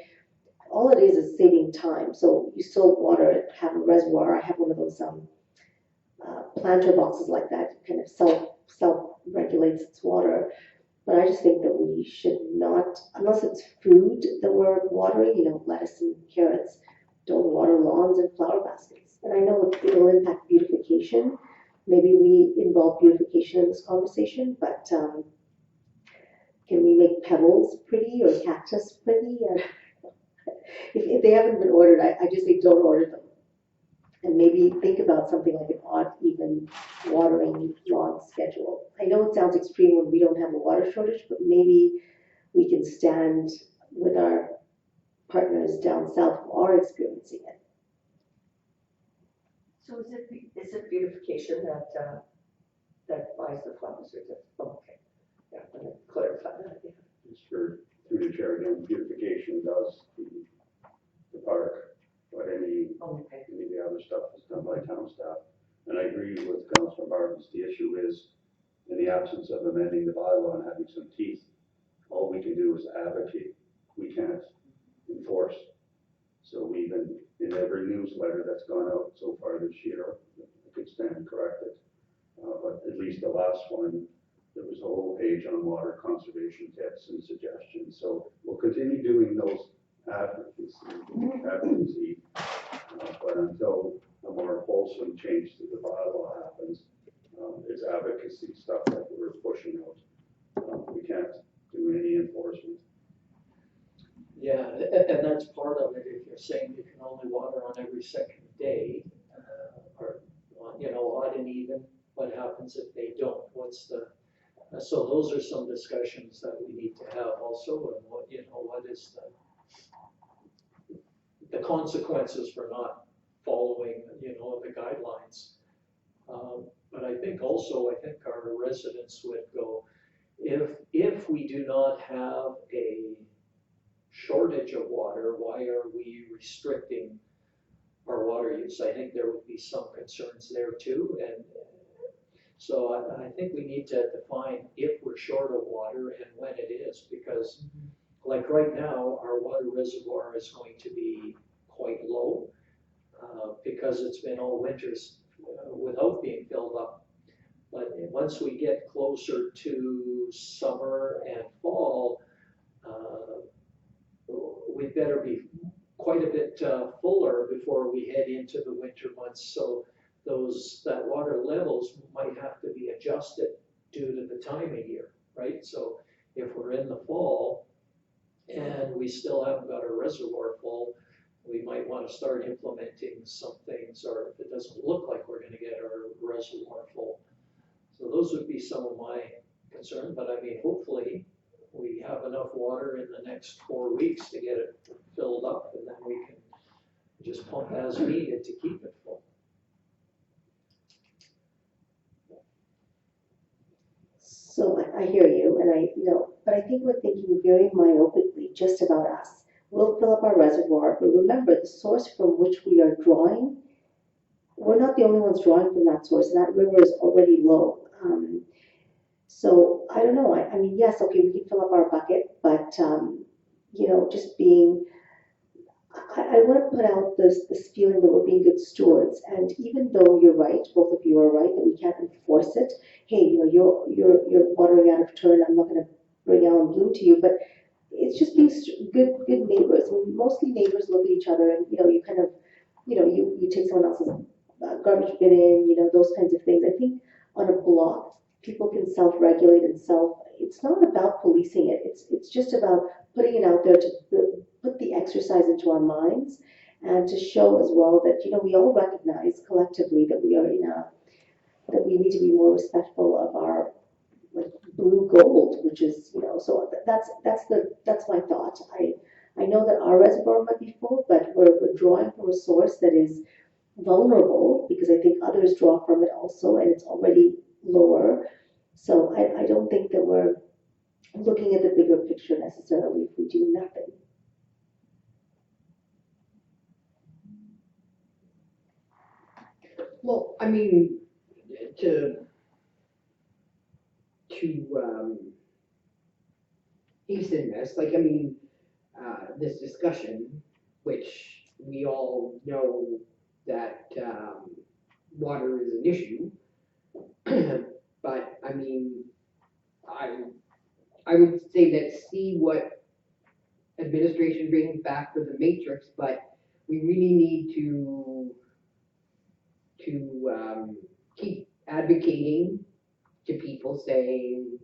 all it is saving time. So you still water it, have a reservoir. I have one of those planter boxes like that, kind of self-regulates its water. But I just think that we should not, unless it's food that we're watering, you know, lettuce and carrots, don't water lawns and flower baskets. And I know it'll impact beautification. Maybe we involve beautification in this conversation, but can we make pebbles pretty or cactus pretty? If they haven't been ordered, I just say don't order them. And maybe think about something like an odd, even watering lawn schedule. I know it sounds extreme when we don't have a water shortage, but maybe we can stand with our partners down south who are experiencing it. So is it beautification that buys the flowers, or is it, oh, okay, yeah, I'm gonna clarify that, yeah. Just through the chair again, beautification does the park, but any Oh, okay. of the other stuff is done by town staff. And I agree with Councilor Martins, the issue is, in the absence of amending the bylaw and having some teeth, all we can do is advocate. We can't enforce. So we've been, in every newsletter that's gone out so far this year, I could stand corrected, but at least the last one, there was a whole page on water conservation tips and suggestions. So we'll continue doing those advocacy, but until a more wholesome change to the bylaw happens, it's advocacy stuff that we're pushing out. We can't do any enforcement. Yeah, and that's part of it. If you're saying you can only water on every second day, or, you know, odd and even, what happens if they don't? What's the, so those are some discussions that we need to have also, and what, you know, what is the consequences for not following, you know, the guidelines. But I think also, I think our residents would go, if we do not have a shortage of water, why are we restricting our water use? I think there would be some concerns there too. And so I think we need to define if we're short of water and when it is, because like right now, our water reservoir is going to be quite low because it's been all winters with without being filled up. But once we get closer to summer and fall, we better be quite a bit fuller before we head into the winter months. So that water levels might have to be adjusted due to the time of year, right? So if we're in the fall and we still haven't got our reservoir full, we might want to start implementing some things, or if it doesn't look like we're gonna get our reservoir full. So those would be some of my concerns, but I mean, hopefully we have enough water in the next 4 weeks to get it filled up, and then we can just pump as needed to keep it full. So I hear you, and but I think we're thinking very myopically just about us. We'll fill up our reservoir, but remember, the source from which we are drawing, we're not the only ones drawing from that source, and that river is already low. So I don't know, I mean, yes, okay, we can fill up our bucket, but, just being, I want to put out this feeling that we're being good stewards, and even though you're right, both of you are right, that we can't enforce it, hey, you're watering out of turn, I'm not going to bring Alan Bloom to you, but it's just being good neighbors. I mean, mostly neighbors look at each other and, you kind of, you take someone else's garbage bin in, those kinds of things. I think on a block, people can self-regulate and it's not about policing it. It's just about putting it out there to put the exercise into our minds and to show as well that, we all recognize collectively that we are that we need to be more respectful of our like blue gold, which is, so that's my thought. I know that our reservoir might be full, but we're drawing from a source that is vulnerable because I think others draw from it also, and it's already lower. So I don't think that we're looking at the bigger picture necessarily if we do nothing. Well, I mean, to hasten this, this discussion, which we all know that water is an issue, but I mean, I would say that see what administration brings back for the matrix, but we really need to keep advocating to people, saying,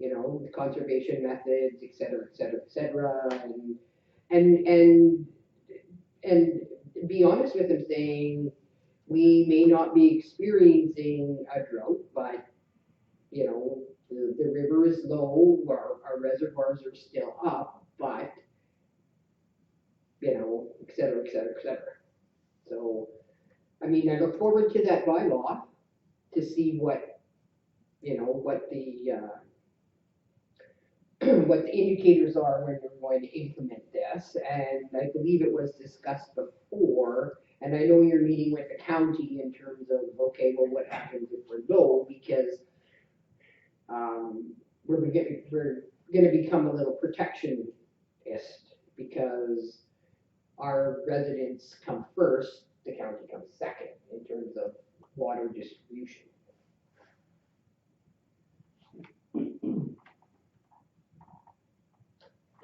the conservation methods, et cetera, et cetera, et cetera, and be honest with them, saying we may not be experiencing a drought, but the river is low, our reservoirs are still up, but et cetera, et cetera, et cetera. So, I mean, I look forward to that bylaw to see what what the what the indicators are when we're going to implement this. And I believe it was discussed before, and I know you're meeting with the county in terms of, okay, well, what happens if we're low? Because we're going to become a little protectionist because our residents come first, the county comes second in terms of water distribution.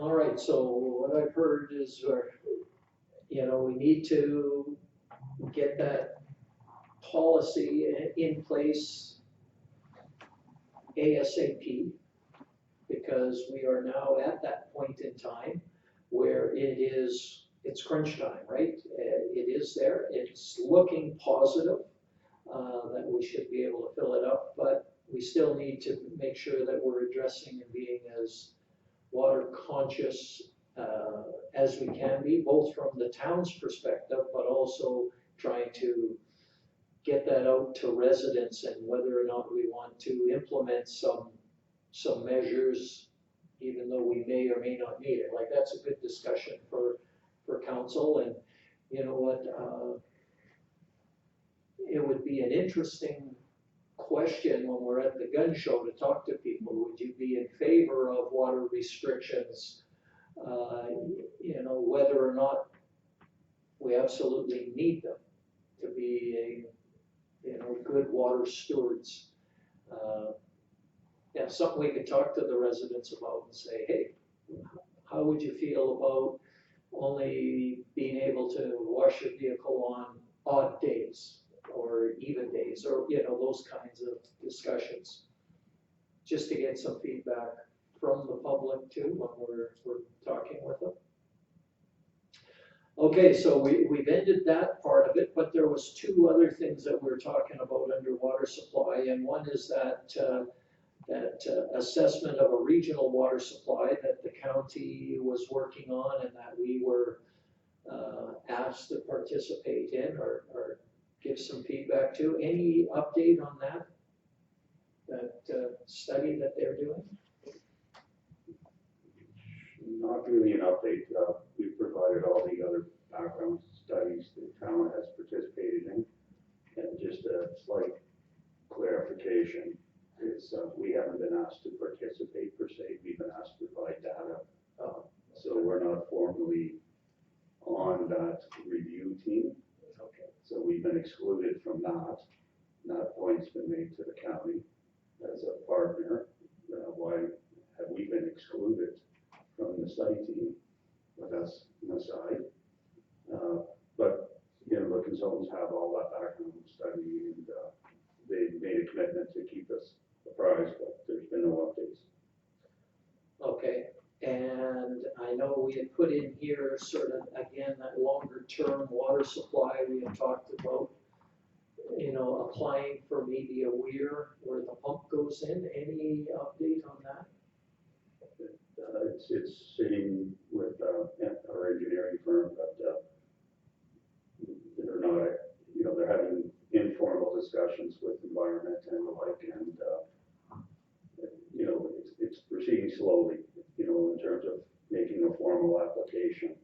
All right, so what I've heard is we need to get that policy in place ASAP, because we are now at that point in time where it's crunch time, right? It is there, it's looking positive that we should be able to fill it up, but we still need to make sure that we're addressing and being as water conscious as we can be, both from the town's perspective, but also trying to get that out to residents, and whether or not we want to implement some measures, even though we may or may not need it. Like, that's a good discussion for council. And you know what, it would be an interesting question when we're at the gun show to talk to people. Would you be in favor of water restrictions, whether or not we absolutely need them to be good water stewards. Yeah, something we could talk to the residents about and say, hey, how would you feel about only being able to wash your vehicle on odd days or even days, or, those kinds of discussions? Just to get some feedback from the public too, when we're talking with them. Okay, so we've ended that part of it, but there was two other things that we're talking about under water supply, and one is that assessment of a regional water supply that the county was working on and that we were asked to participate in or give some feedback to. Any update on that study that they're doing? Not really an update. We've provided all the other background studies the town has participated in. And just a slight clarification is we haven't been asked to participate per se. We've been asked to provide data. So we're not formally on that review team. Okay. So we've been excluded from that. That point's been made to the county as a partner. Why have we been excluded from the study team? But that's an aside. But the consultants have all that background study, and they made a commitment to keep us apprised, but there's been no updates. Okay, and I know we had put in here sort of, again, that longer term water supply we had talked about, applying for maybe a weir where the pump goes in. Any update on that? It's sitting with our engineering firm, but they're not, they're having informal discussions with environment and the like, and it's proceeding slowly, in terms of making a formal application.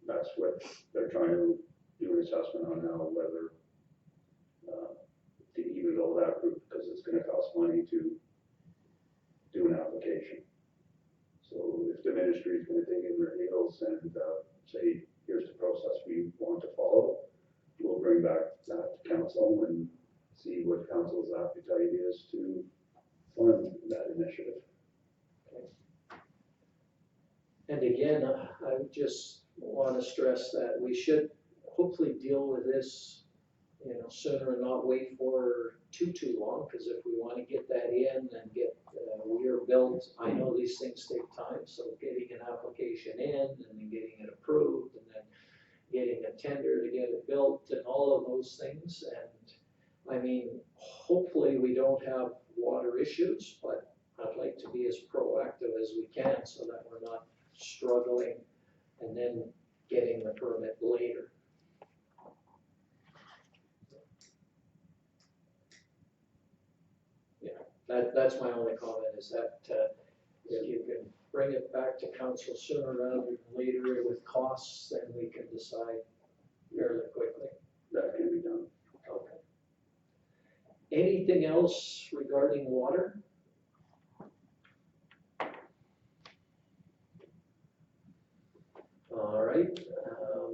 That's what they're trying to do an assessment on now, whether to even go that route, because it's going to cost money to do an application. So if the ministry is going to dig in their heels and say, here's the process we want to follow, we'll bring back that to council and see what council's appetite is to fund that initiative. Okay. And again, I just want to stress that we should hopefully deal with this, sooner and not wait for too long, because if we want to get that in and get weir built, I know these things take time, so getting an application in and then getting it approved and then getting a tender to get it built and all of those things. And I mean, hopefully we don't have water issues, but I'd like to be as proactive as we can so that we're not struggling and then getting the permit later. That's my only comment, is that if you can bring it back to council sooner rather than later with costs, then we can decide fairly quickly. That can be done. Okay. Anything else regarding water? All right,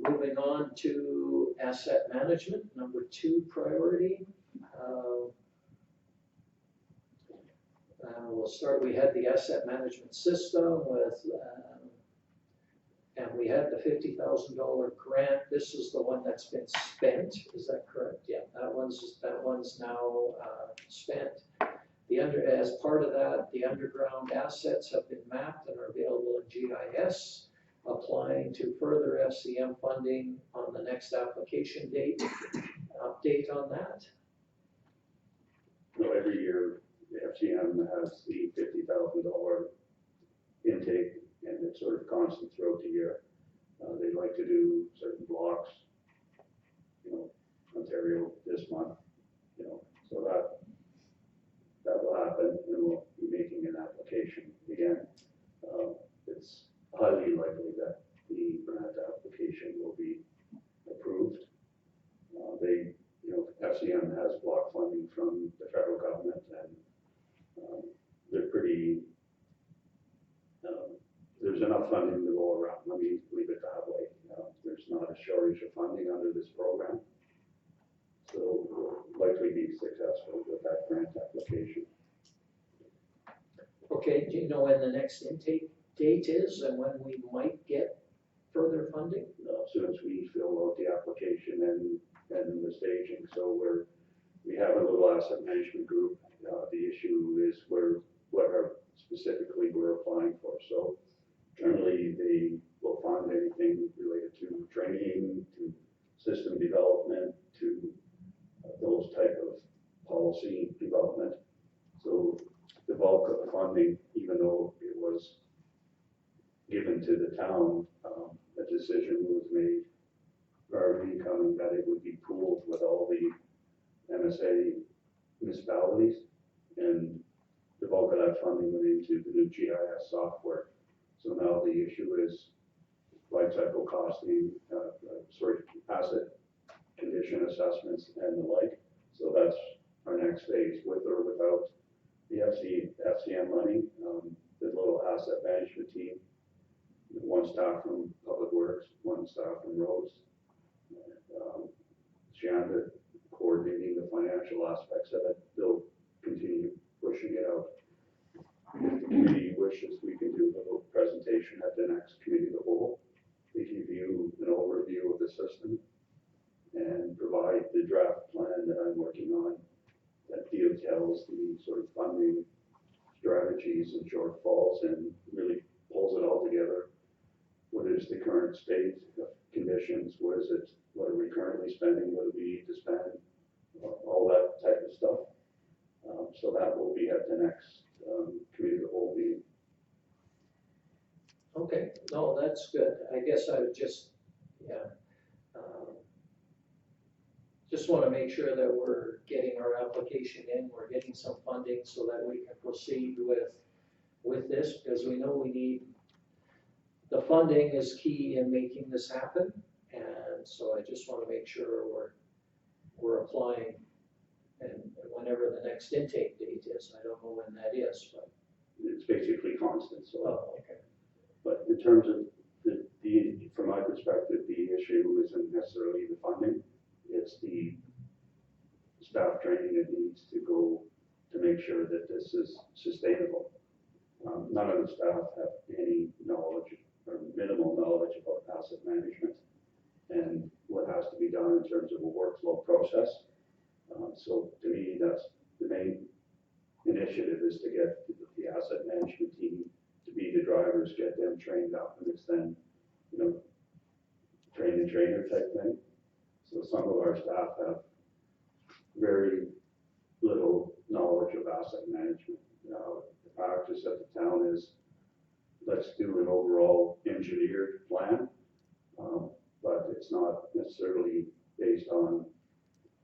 moving on to asset management, number 2 priority. We'll start, we had the asset management system with, and we had the $50,000 grant. This is the one that's been spent, is that correct? Yeah, that one's now spent. As part of that, the underground assets have been mapped and are available in GIS. Applying to further FCM funding on the next application date. Update on that? Every year the FCM has the $50,000 intake, and it's sort of constant throughout the year. They like to do certain blocks, Ontario this month, so that will happen, and we'll be making an application again. It's highly likely that the grant application will be approved. FCM has block funding from the federal government, and they're pretty, there's enough funding to go around. Let me leave it that way. There's not a shortage of funding under this program. So we'll likely be successful with that grant application. Okay, do you know when the next intake date is and when we might get further funding? As soon as we fill out the application and the staging, so we have a little asset management group. The issue is what are specifically we're applying for. So generally, they will fund anything related to training, to system development, to those type of policy development. So the bulk of the funding, even though it was given to the town, a decision was made prior to coming that it would be pooled with all the MSA municipalities, and the bulk of that funding went into the new GIS software. So now the issue is life cycle costing, asset condition assessments and the like. So that's our next phase, with or without the FCM money. The little asset management team, one staff from Public Works, one staff from Roads. Shanda coordinating the financial aspects of it. They'll continue pushing it out. If the committee wishes, we can do a little presentation at the next committee of the whole. They give you an overview of the system and provide the draft plan that I'm working on that details the sort of funding strategies and shortfalls and really pulls it all together. What is the current state of conditions? What are we currently spending? What do we need to spend? All that type of stuff. So that will be at the next committee of the whole meeting. Okay, no, that's good. I guess I would just want to make sure that we're getting our application in, we're getting some funding so that we can proceed with this, because we know we need, the funding is key in making this happen. And so I just want to make sure we're applying, and whenever the next intake date is, I don't know when that is, but. It's basically constant. So, Oh, okay. but in terms of from my perspective, the issue isn't necessarily the funding. It's the staff training that needs to go to make sure that this is sustainable. None of the staff have any knowledge or minimal knowledge about asset management and what has to be done in terms of a workflow process. So to me, that's the main initiative, is to get the asset management team to be the drivers, get them trained up, and it's then, train the trainer type thing. So some of our staff have very little knowledge of asset management. The practice at the town is, let's do an overall engineered plan, but it's not necessarily based on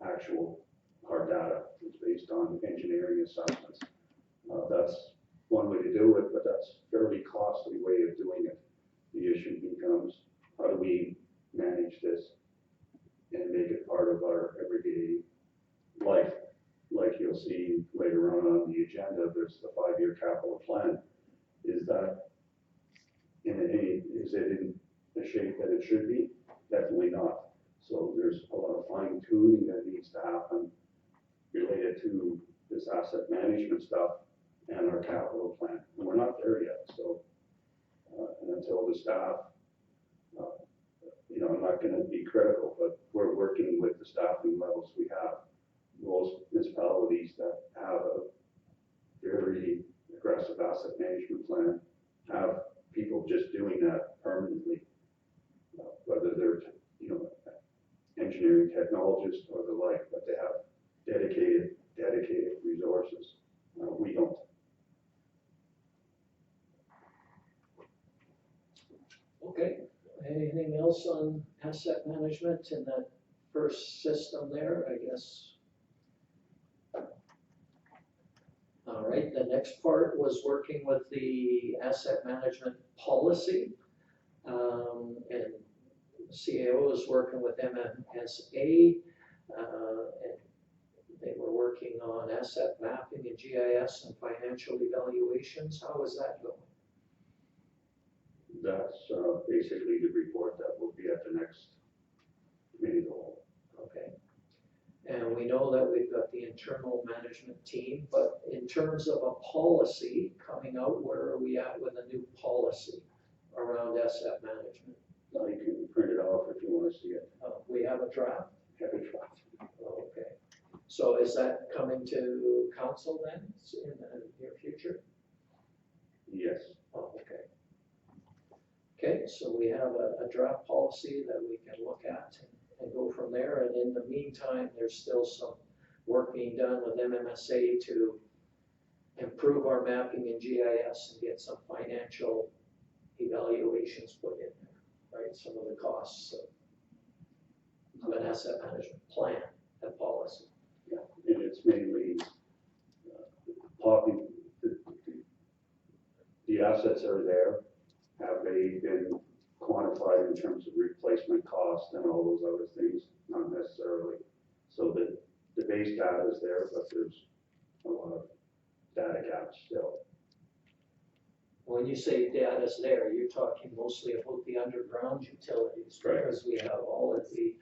actual hard data. It's based on engineering assessments. That's one way to do it, but that's a fairly costly way of doing it. The issue becomes, how do we manage this and make it part of our everyday life? Like you'll see later on the agenda, there's the 5-year capital plan. Is it in the shape that it should be? Definitely not. So there's a lot of fine tuning that needs to happen related to this asset management stuff and our capital plan. And we're not there yet. So, and until the staff, I'm not going to be critical, but we're working with the staffing levels we have. Most municipalities that have a very aggressive asset management plan have people just doing that permanently, whether they're, engineering technologists or the like, but they have dedicated resources. We don't. Okay, anything else on asset management in that first system there, I guess? All right, the next part was working with the asset management policy. And CAO is working with MMSA, and they were working on asset mapping and GIS and financial evaluations. How is that going? That's basically the report that will be at the next committee of the whole. Okay. And And we know that we've got the internal management team, but in terms of a policy coming out, where are we at with a new policy around asset management? Now you can print it off if you want to see it. We have a draft? Have it draft. Oh, okay. So is that coming to council then in the near future? Yes. Oh, okay. Okay, so we have a draft policy that we can look at and go from there. And in the meantime, there's still some work being done with MMSA to improve our mapping in GIS and get some financial evaluations put in there, right? Some of the costs of an asset management plan and policy. Yeah, and it's mainly, popping, the assets are there. Have they been quantified in terms of replacement cost and all those other things? Not necessarily. So the base data is there, but there's a lot of data gaps still. When you say data's there, you're talking mostly about the underground utilities, Right. because we have all of the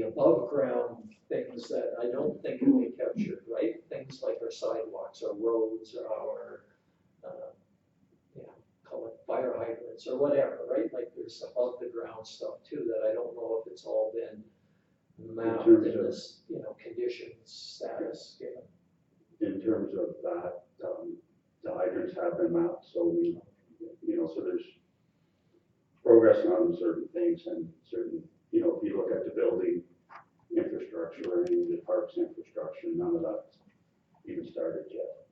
above ground things that I don't think can be captured, right? Things like our sidewalks, our roads, our, call it fire hydrants or whatever, right? Like there's above the ground stuff too that I don't know if it's all been mapped in this, condition status given. In terms of that, the hydrants have been mapped, so we, so there's progress on certain things and certain, if you look at the building infrastructure and the parks infrastructure, none of that's even started yet.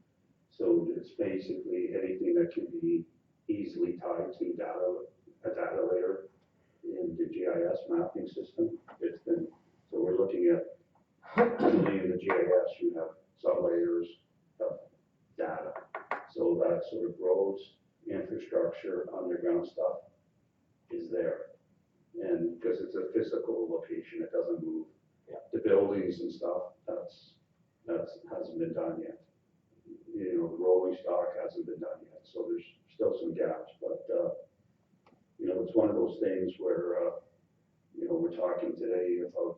So it's basically anything that can be easily tied to a data layer in the GIS mapping system. It's been, so we're looking at, usually in the GIS, you have sub-layers of data. So that sort of roads, infrastructure, underground stuff is there. And because it's a physical location, it doesn't move. Yeah. The buildings and stuff, that's hasn't been done yet. The rolling stock hasn't been done yet, so there's still some gaps, but, it's one of those things where, we're talking today about,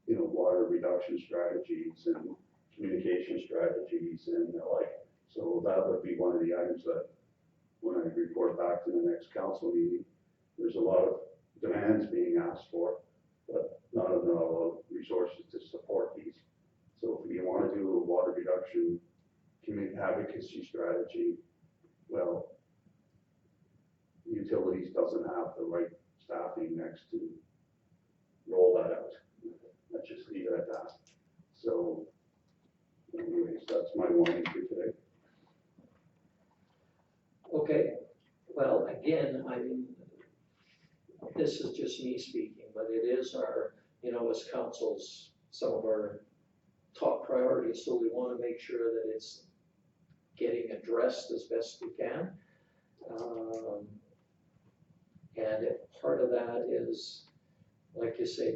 water reduction strategies and communication strategies and the like. So that would be one of the items that, when I report back to the next council meeting, there's a lot of demands being asked for, but not a lot of resources to support these. So if you want to do a water reduction community advocacy strategy, well, utilities doesn't have the right staffing next to roll that out. Let's just leave it at that. So anyways, that's my warning for today. Okay, well, again, this is just me speaking, but it is our, as councils, some of our top priorities, so we want to make sure that it's getting addressed as best we can. And if part of that is, like you say,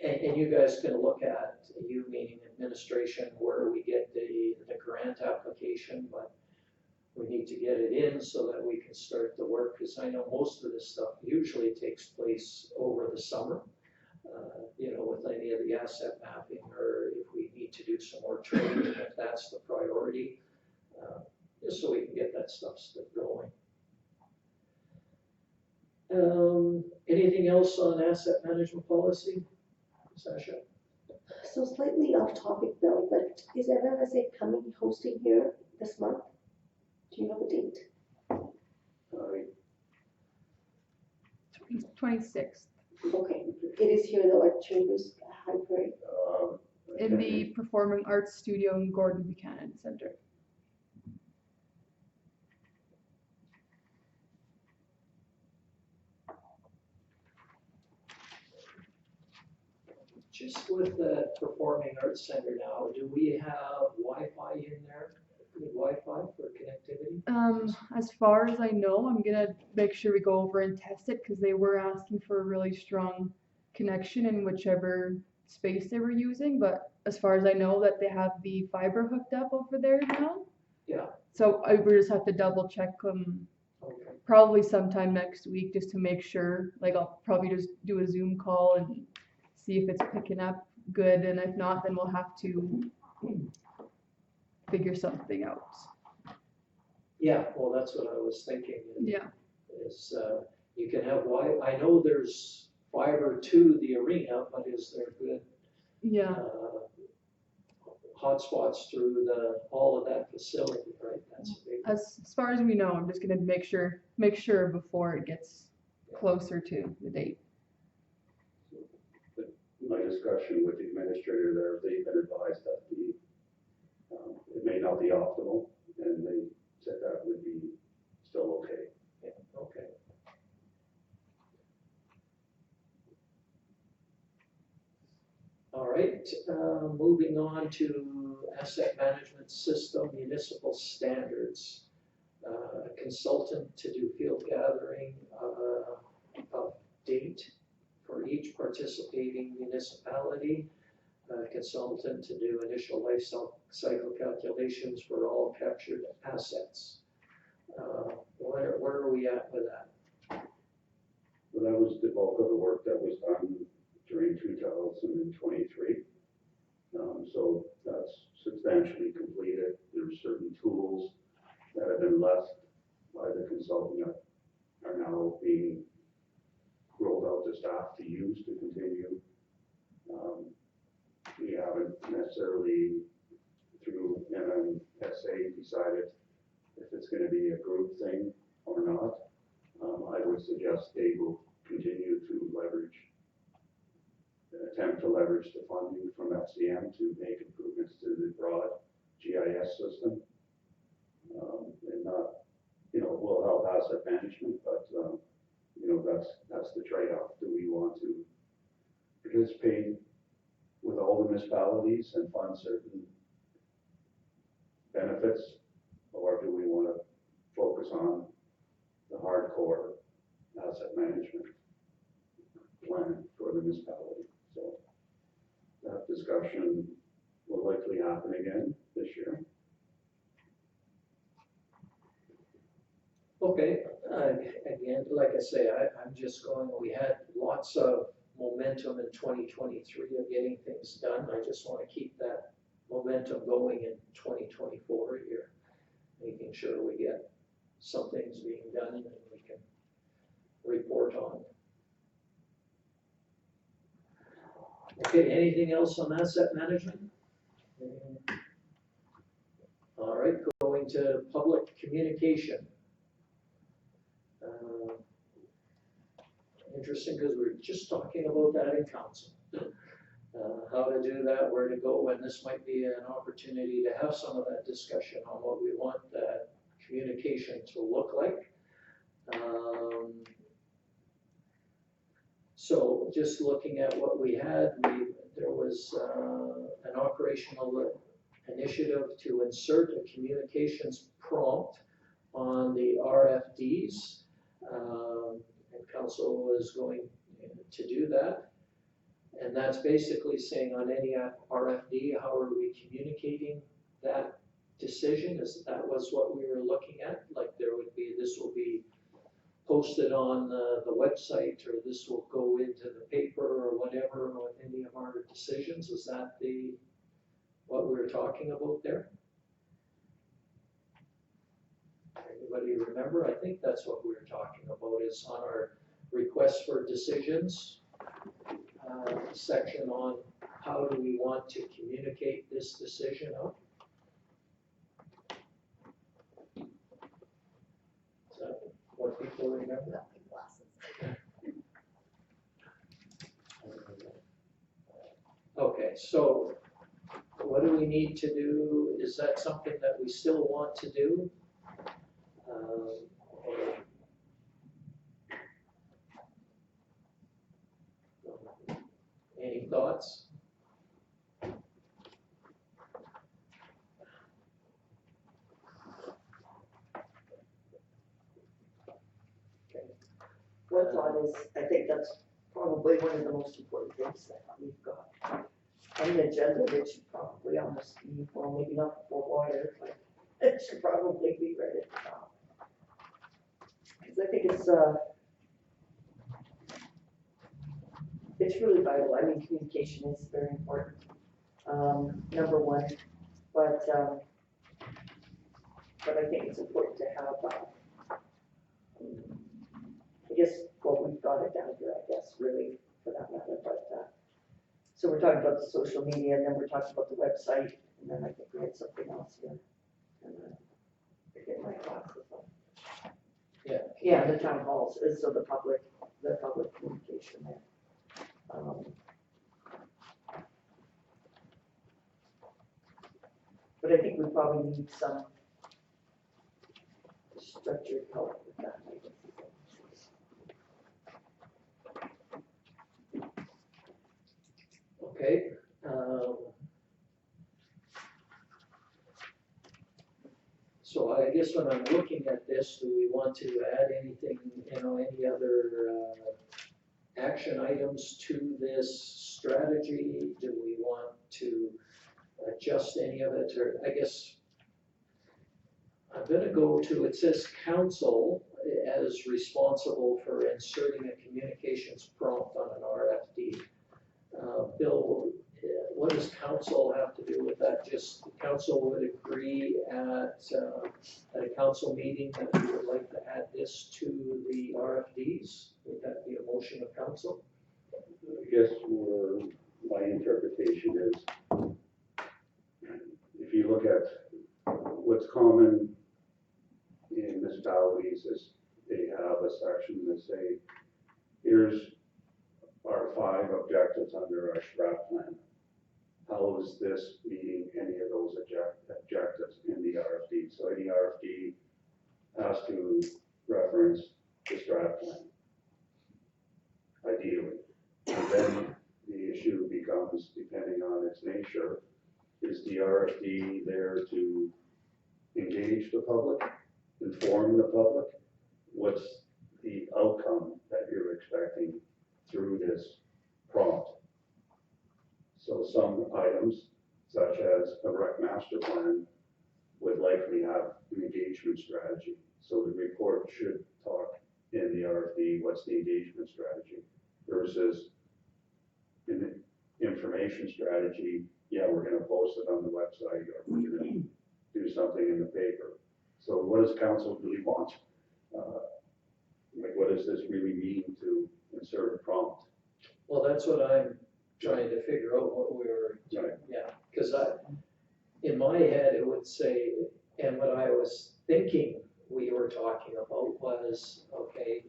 and you guys can look at, you meaning administration, where we get the grant application, but we need to get it in so that we can start the work, because I know most of this stuff usually takes place over the summer. With any of the asset mapping, or if we need to do some more training, if that's the priority, just so we can get that stuff going. Anything else on asset management policy, Sasha? So slightly off topic, Bill, but is MMSA hosting here this month? Do you know the date? 26th Okay, it is here though at Chambers High Prairie. in the Performing Arts Studio in Gordon Buchanan Center. Just with the Performing Arts Center now, do we have Wi-Fi in there? Good Wi-Fi for connectivity? As far as I know, I'm gonna make sure we go over and test it, because they were asking for a really strong connection in whichever space they were using, but as far as I know, that they have the fiber hooked up over there now. Yeah. So we just have to double check Okay. probably sometime next week just to make sure. Like I'll probably just do a Zoom call and see if it's picking up good, and if not, then we'll have to figure something out. Yeah, well, that's what I was thinking. Yeah. Is, you can have I know there's fiber to the arena, but is there good, Yeah. hotspots through all of that facility, right? That's a big. As far as we know, I'm just gonna make sure before it gets closer to the date. My discussion with the administrator there, they've been advised that it may not be optimal, and they said that would be still okay. Yeah, okay. All right, moving on to asset management system municipal standards. Consultant to do field gathering of date for each participating municipality. Consultant to do initial life cycle calculations for all captured assets. Where are we at with that? But that was the bulk of the work that was done during 2023. So that's substantially completed. There's certain tools that have been left by the consultant that are now being rolled out to staff to use to continue. We haven't necessarily, through MMSA, decided if it's going to be a group thing or not. I would suggest they will continue to attempt to leverage the funding from FCM to make improvements to the broad GIS system. And not, will help asset management, but, that's the trade-off. Do we want to participate with all the municipalities and fund certain benefits, or do we want to focus on the hardcore asset management plan for the municipality? So that discussion will likely happen again this year. Okay, again, like I say, I'm just going, we had lots of momentum in 2023 of getting things done. I just want to keep that momentum going in 2024 here, making sure we get some things being done and we can report on. Okay, anything else on asset management? All right, going to public communication. Interesting, because we were just talking about that in council. How to do that, where to go, and this might be an opportunity to have some of that discussion on what we want that communication to look like. So just looking at what we had, there was an operational initiative to insert a communications prompt on the RFDs. And council was going to do that. And that's basically saying on any RFD, how are we communicating that decision? That was what we were looking at. Like this will be posted on the website, or this will go into the paper or whatever with any of our decisions. Is that what we were talking about there? Anybody remember? I think that's what we were talking about, is on our request for decisions section on how do we want to communicate this decision out. Is that what people remember? Okay, so what do we need to do? Is that something that we still want to do? Any thoughts? One thought is, I think that's probably one of the most important things that we've got on the agenda, that should probably almost be, well, maybe not before water, but it should probably be right at the top. Because I think it's really vital. I mean, communication is very important, number one, but I think it's important to have, I guess, well, we've got it down here, I guess, really, for that matter, but, so we're talking about the social media, and then we're talking about the website, and then I think we had something else here. And, forget my glasses on. Yeah, the town halls, so the public communication there. But I think we probably need some structured help with that, I guess. Okay, so I guess when I'm looking at this, do we want to add anything, any other action items to this strategy? Do we want to adjust any of it, or I guess I'm gonna go to, it says council as responsible for inserting a communications prompt on an RFD. Bill, what does council have to do with that? Just the council would agree at a council meeting that we would like to add this to the RFDs? Would that be a motion of council? I guess my interpretation is, if you look at what's common in municipalities is they have a section that say, here's our 5 objectives under our strat plan. How is this meeting any of those objectives in the RFD? So any RFD has to reference the strat plan, ideally. And then the issue becomes, depending on its nature, is the RFD there to engage the public, inform the public? What's the outcome that you're expecting through this prompt? So some items, such as a rec master plan, would likely have an engagement strategy. So the report should talk in the RFD, what's the engagement strategy, versus an information strategy, yeah, we're gonna post it on the website, or we're gonna do something in the paper. So what does council really want? Like, what does this really mean to insert a prompt? Well, that's what I'm trying to figure out what we were doing, yeah, because in my head, it would say, and what I was thinking we were talking about was, okay,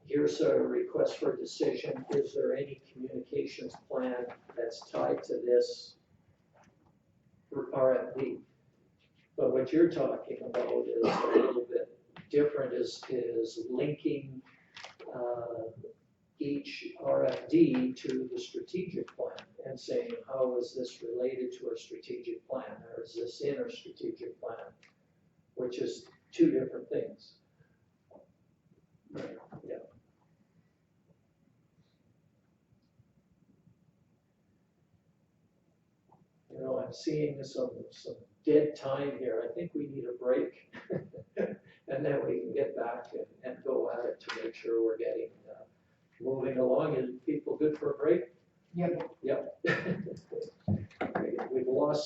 here's a request for decision, is there any communications plan that's tied to this RFP? But what you're talking about is a little bit different, is linking each RFD to the strategic plan and saying, how is this related to our strategic plan, or is this in our strategic plan, which is 2 different things. Yeah. I'm seeing some dead time here. I think we need a break. And then we can get back and go at it to make sure we're getting moving along. Is people good for a break? Yep. Yep. We've lost